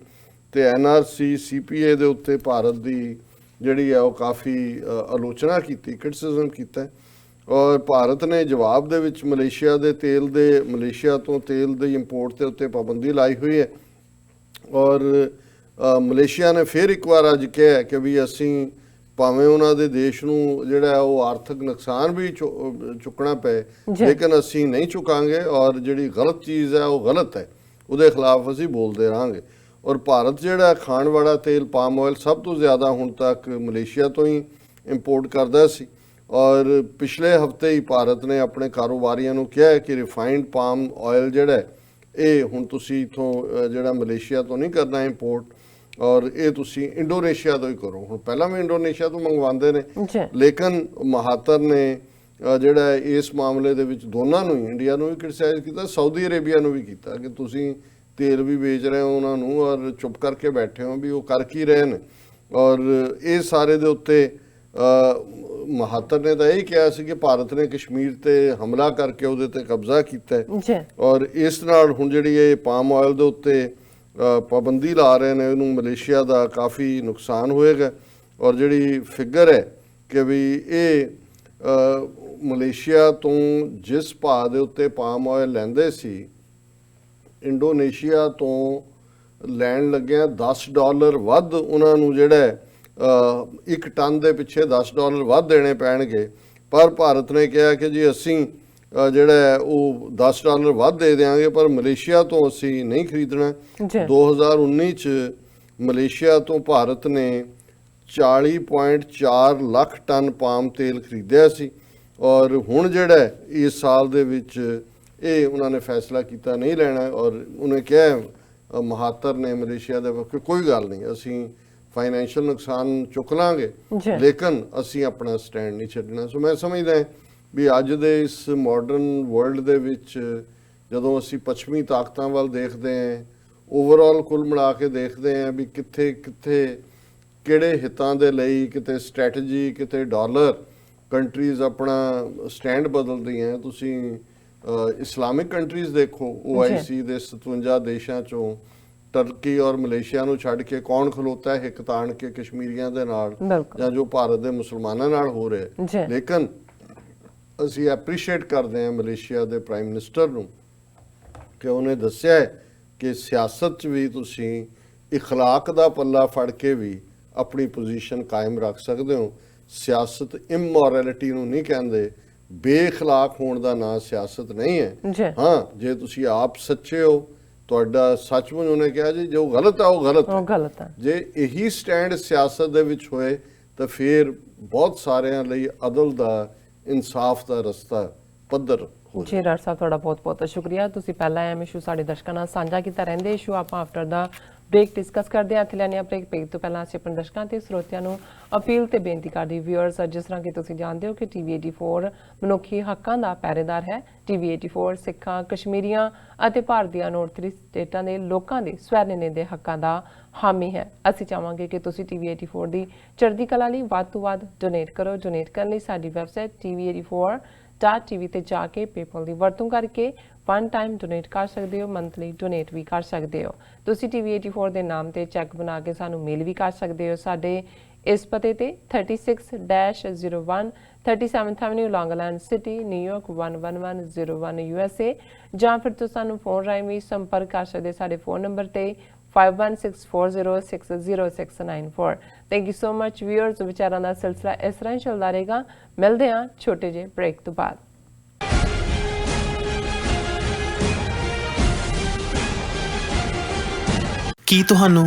ਤੇ NRC CPA ਦੇ ਉੱਤੇ ਭਾਰਤ ਦੀ ਜਿਹੜੀ ਹੈ ਉਹ ਕਾਫੀ ਆਲੋਚਨਾ ਕੀਤੀ, ਕ੍ਰਿਟਿਸਿਜ਼ਮ ਕੀਤਾ। ਔਰ ਭਾਰਤ ਨੇ ਜਵਾਬ ਦੇ ਵਿੱਚ ਮਲੇਸ਼ੀਆ ਤੋਂ ਤੇਲ ਦੇ ਇੰਪੋਰਟ ਦੇ ਉੱਤੇ ਪਾਬੰਦੀ ਲਾਈ ਹੋਈ ਹੈ। ਔਰ ਮਲੇਸ਼ੀਆ ਨੇ ਫਿਰ ਇੱਕ ਵਾਰ ਅੱਜ ਕਿਹਾ ਕਿ ਵੀ ਅਸੀਂ ਭਾਵੇਂ ਉਹਨਾਂ ਦੇ ਦੇਸ਼ ਨੂੰ ਜਿਹੜਾ ਉਹ ਆਰਥਿਕ ਨੁਕਸਾਨ ਵੀ ਚੁੱਕਣਾ ਪਏ, ਲੇਕਿਨ ਅਸੀਂ ਨਹੀਂ ਚੁਕਾਂਗੇ, ਔਰ ਜਿਹੜੀ ਗਲਤ ਚੀਜ਼ ਹੈ ਉਹ ਗਲਤ ਹੈ, ਉਹਦੇ ਖਿਲਾਫ ਅਸੀਂ ਬੋਲਦੇ ਰਹਾਂਗੇ। ਔਰ ਭਾਰਤ ਜਿਹੜਾ ਖਾਣ ਵਾਲਾ ਤੇਲ ਪਾਮ ਆਇਲ ਸਭ ਤੋਂ ਜ਼ਿਆਦਾ ਹੁਣ ਤੱਕ ਮਲੇਸ਼ੀਆ ਤੋਂ ਹੀ ਇੰਪੋਰਟ ਕਰਦਾ ਸੀ। ਔਰ ਪਿਛਲੇ ਹਫਤੇ ਹੀ ਭਾਰਤ ਨੇ ਆਪਣੇ ਕਾਰੋਬਾਰੀਆਂ ਨੂੰ ਕਿਹਾ ਕਿ ਰਿਫਾਈਨਡ ਪਾਮ ਆਇਲ ਜਿਹੜਾ ਇਹ ਹੁਣ ਤੁਸੀਂ ਇਥੋਂ ਜਿਹੜਾ ਮਲੇਸ਼ੀਆ ਤੋਂ ਨਹੀਂ ਕਰਨਾ ਇੰਪੋਰਟ, ਔਰ ਇਹ ਤੁਸੀਂ ਇੰਡੋਨੇਸ਼ੀਆ ਤੋਂ ਹੀ ਕਰੋ। ਹੁਣ ਪਹਿਲਾਂ ਵੀ ਇੰਡੋਨੇਸ਼ੀਆ ਤੋਂ ਮੰਗਵਾਉਂਦੇ ਨੇ, ਲੇਕਿਨ ਮਹਾਤਰ ਨੇ ਜਿਹੜਾ ਇਸ ਮਾਮਲੇ ਦੇ ਵਿੱਚ ਦੋਨਾਂ ਨੂੰ ਹੀ, ਇੰਡੀਆ ਨੂੰ ਵੀ ਕ੍ਰਿਟਿਸਾਈਜ਼ ਕੀਤਾ, ਸਾਊਦੀ ਅਰੇਬੀਆ ਨੂੰ ਵੀ ਕੀਤਾ ਕਿ ਤੁਸੀਂ ਤੇਲ ਵੀ ਵੇਚ ਰਹੇ ਹੋ ਉਹਨਾਂ ਨੂੰ ਔਰ ਚੁੱਪ ਕਰਕੇ ਬੈਠੇ ਹੋ ਵੀ ਉਹ ਕਰ ਕੀ ਰਹੇ ਨੇ। ਔਰ ਇਹ ਸਾਰੇ ਦੇ ਉੱਤੇ ਮਹਾਤਰ ਨੇ ਤਾਂ ਇਹ ਕਿਹਾ ਸੀ ਕਿ ਭਾਰਤ ਨੇ ਕਸ਼ਮੀਰ ਤੇ ਹਮਲਾ ਕਰਕੇ ਉਹਦੇ ਤੇ ਕਬਜ਼ਾ ਕੀਤਾ ਹੈ, ਔਰ ਇਸ ਨਾਲ ਹੁਣ ਜਿਹੜੀ ਇਹ ਪਾਮ ਆਇਲ ਦੇ ਉੱਤੇ ਪਾਬੰਦੀ ਲਾ ਰਹੇ ਨੇ, ਇਹਨੂੰ ਮਲੇਸ਼ੀਆ ਦਾ ਕਾਫੀ ਨੁਕਸਾਨ ਹੋਏਗਾ। ਔਰ ਜਿਹੜੀ ਫਿਗਰ ਹੈ ਕਿ ਵੀ ਇਹ ਮਲੇਸ਼ੀਆ ਤੋਂ ਜਿਸ ਭਾਅ ਦੇ ਉੱਤੇ ਪਾਮ ਆਇਲ ਲੈਂਦੇ ਸੀ, ਇੰਡੋਨੇਸ਼ੀਆ ਤੋਂ ਲੈਣ ਲੱਗਿਆ $10 ਵੱਧ ਉਹਨਾਂ ਨੂੰ ਜਿਹੜਾ ਇੱਕ ਟਨ ਦੇ ਪਿੱਛੇ $10 ਵੱਧ ਦੇਣੇ ਪੈਣਗੇ। ਪਰ ਭਾਰਤ ਨੇ ਕਿਹਾ ਕਿ ਜੀ ਅਸੀਂ ਜਿਹੜਾ ਉਹ $10 ਵੱਧ ਦੇ ਦਿਆਂਗੇ, ਪਰ ਮਲੇਸ਼ੀਆ ਤੋਂ ਅਸੀਂ ਨਹੀਂ ਖਰੀਦਣਾ। 2019 ਚ ਮਲੇਸ਼ੀਆ ਤੋਂ ਭਾਰਤ ਨੇ 40.4 ਲੱਖ ਟਨ ਪਾਮ ਤੇਲ ਖਰੀਦਿਆ ਸੀ, ਔਰ ਹੁਣ ਜਿਹੜਾ ਇਸ ਸਾਲ ਦੇ ਵਿੱਚ ਇਹ ਉਹਨਾਂ ਨੇ ਫੈਸਲਾ ਕੀਤਾ ਨਹੀਂ ਲੈਣਾ। ਔਰ ਉਹਨੇ ਕਿਹਾ ਮਹਾਤਰ ਨੇ ਮਲੇਸ਼ੀਆ ਦੇ ਵਕਤ ਕੋਈ ਗੱਲ ਨਹੀਂ, ਅਸੀਂ ਫਾਈਨੈਂਸ਼ੀਅਲ ਨੁਕਸਾਨ ਚੁੱਕ ਲਾਂਗੇ, ਲੇਕਿਨ ਅਸੀਂ ਆਪਣਾ ਸਟੈਂਡ ਨਹੀਂ ਛੱਡਣਾ। ਸੋ ਮੈਂ ਸਮਝਦਾ ਵੀ ਅੱਜ ਦੇ ਇਸ ਮਾਡਰਨ ਵਰਲਡ ਦੇ ਵਿੱਚ ਜਦੋਂ ਅਸੀਂ ਪੱਛਮੀ ਤਾਕਤਾਂ ਵੱਲ ਦੇਖਦੇ ਹਾਂ, ਓਵਰਆਲ ਕੁੱਲ ਮਿਲਾ ਕੇ ਦੇਖਦੇ ਹਾਂ ਵੀ ਕਿੱਥੇ ਕਿਹੜੇ ਹਿੱਤਾਂ ਦੇ ਲਈ ਕਿਤੇ ਸਟ੍ਰੈਟਜੀ, ਕਿਤੇ ਡਾਲਰ, ਕੰਟਰੀਜ਼ ਆਪਣਾ ਸਟੈਂਡ ਬਦਲਦੀਆਂ। ਤੁਸੀਂ ਇਸਲਾਮਿਕ ਕੰਟਰੀਜ਼ ਦੇਖੋ, OIC ਦੇ 57 ਦੇਸ਼ਾਂ ਚੋਂ ਟਰਕੀ ਔਰ ਮਲੇਸ਼ੀਆ ਨੂੰ ਛੱਡ ਕੇ ਕੌਣ ਖਲੋਤਾ ਹੈ ਹਿੱਕ ਤਾਣ ਕੇ ਕਸ਼ਮੀਰੀਆਂ ਦੇ ਨਾਲ, ਜਾਂ ਜੋ ਭਾਰਤ ਦੇ ਮੁਸਲਮਾਨਾਂ ਨਾਲ ਹੋ ਰਿਹਾ। ਲੇਕਿਨ ਅਸੀਂ ਐਪਰੀਸ਼ੀਏਟ ਕਰਦੇ ਹਾਂ ਮਲੇਸ਼ੀਆ ਦੇ ਪ੍ਰਾਈਮ ਮਿਨਿਸਟਰ ਨੂੰ ਕਿ ਉਹਨੇ ਦੱਸਿਆ ਕਿ ਸਿਆਸਤ 'ਚ ਵੀ ਤੁਸੀਂ ਇਖਲਾਕ ਦਾ ਪੱਲਾ ਫੜ ਕੇ ਵੀ ਆਪਣੀ ਪੋਜੀਸ਼ਨ ਕਾਇਮ ਰੱਖ ਸਕਦੇ ਹੋ। ਸਿਆਸਤ ਇਮੋਰੈਲਿਟੀ ਨੂੰ ਨਹੀਂ ਕਹਿੰਦੇ, ਬੇਖਲਾਕ ਹੋਣ ਦਾ ਨਾਂ ਸਿਆਸਤ ਨਹੀਂ ਹੈ। ਹਾਂ, ਜੇ ਤੁਸੀਂ ਆਪ ਸੱਚੇ ਹੋ, ਤੁਹਾਡਾ ਸੱਚਮੁੱਚ ਉਹਨੇ ਕਿਹਾ ਜੀ ਜੋ ਗਲਤ ਹੈ ਉਹ ਗਲਤ ਹੈ, ਜੇ ਇਹੀ ਸਟੈਂਡ ਸਿਆਸਤ ਦੇ ਵਿੱਚ ਹੋਏ ਤਾਂ ਫਿਰ ਬਹੁਤ ਸਾਰਿਆਂ ਲਈ ਅਦਲ ਦਾ, ਇਨਸਾਫ ਦਾ ਰਸਤਾ ਪੱਧਰ ਹੋ ਜੀ। ਡਾਕਟਰ ਸਾਹਿਬ ਤੁਹਾਡਾ ਬਹੁਤ ਸ਼ੁਕਰੀਆ। ਤੁਸੀਂ ਪਹਿਲਾਂ ਐਮ ਇਸ਼ੂ ਸਾਡੇ ਦਰਸ਼ਕਾਂ ਨਾਲ ਸਾਂਝਾ ਕੀਤਾ, ਰਹਿੰਦੇ ਇਸ਼ੂ ਆਪਾਂ ਆਫਟਰ ਦਾ ਬ੍ਰੇਕ ਡਿਸਕਸ ਕਰਦੇ ਹਾਂ। ਇੱਥੇ ਲੈਣੇ ਆ ਬ੍ਰੇਕ ਤੋਂ ਪਹਿਲਾਂ ਅਸੀਂ ਆਪਣੇ ਦਰਸ਼ਕਾਂ ਤੇ ਸਰੋਤਿਆਂ ਨੂੰ ਅਪੀਲ ਤੇ ਬੇਨਤੀ ਕਰਦੇ ਵਿਊਅਰਸ, ਜਿਸ ਤਰ੍ਹਾਂ ਕਿ ਤੁਸੀਂ ਜਾਣਦੇ ਹੋ ਕਿ TV84 ਮਨੁੱਖੀ ਹੱਕਾਂ ਦਾ ਪਹਿਰੇਦਾਰ ਹੈ। TV84 ਸਿੱਖਾਂ, ਕਸ਼ਮੀਰੀਆਂ ਅਤੇ ਭਾਰਤੀਆਂ ਨੌਰਥ ਸਟੇਟਾਂ ਦੇ ਲੋਕਾਂ ਦੇ ਸਵੈ-ਨਿਰਣੇ ਦੇ ਹੱਕਾਂ ਦਾ ਹਾਮੀ ਹੈ। ਅਸੀਂ ਚਾਹਾਂਗੇ ਕਿ ਤੁਸੀਂ TV84 ਦੀ ਚੜ੍ਹਦੀ ਕਲਾ ਲਈ ਵੱਧ ਤੋਂ ਵੱਧ ਡੋਨੇਟ ਕਰੋ। ਡੋਨੇਟ ਕਰਨ ਲਈ ਸਾਡੀ ਵੈਬਸਾਈਟ TV84.tv ਤੇ ਜਾ ਕੇ ਪੇਪਲ ਦੀ ਵਰਤੋਂ ਕਰਕੇ ਵਨ ਟਾਈਮ ਡੋਨੇਟ ਕਰ ਸਕਦੇ ਹੋ, ਮੰਥਲੀ ਡੋਨੇਟ ਵੀ ਕਰ ਸਕਦੇ ਹੋ। ਤੁਸੀਂ TV84 ਦੇ ਨਾਮ ਤੇ ਚੈੱਕ ਬਣਾ ਕੇ ਸਾਨੂੰ ਮੇਲ ਵੀ ਕਰ ਸਕਦੇ ਹੋ। ਸਾਡੇ ਇਸ ਪਤੇ ਤੇ 36-01 37th Avenue, Long Island City, New York 11101 USA, ਜਾਂ ਫਿਰ ਤੁਸੀਂ ਸਾਨੂੰ ਫੋਨ ਰਾਹੀਂ ਵੀ ਸੰਪਰਕ ਕਰ ਸਕਦੇ ਸਾਡੇ ਫੋਨ ਨੰਬਰ ਤੇ 5164060694। Thank you so much viewers. ਵਿਚਾਰਾਂ ਦਾ ਸਿਲਸਿਲਾ ਇਸ ਤਰ੍ਹਾਂ ਹੀ ਚੱਲਦਾ ਰਹੇਗਾ। ਮਿਲਦੇ ਹਾਂ ਛੋਟੇ ਜਿਹੇ ਬ੍ਰੇਕ ਤੋਂ ਬਾਅਦ। ਕੀ ਤੁਹਾਨੂੰ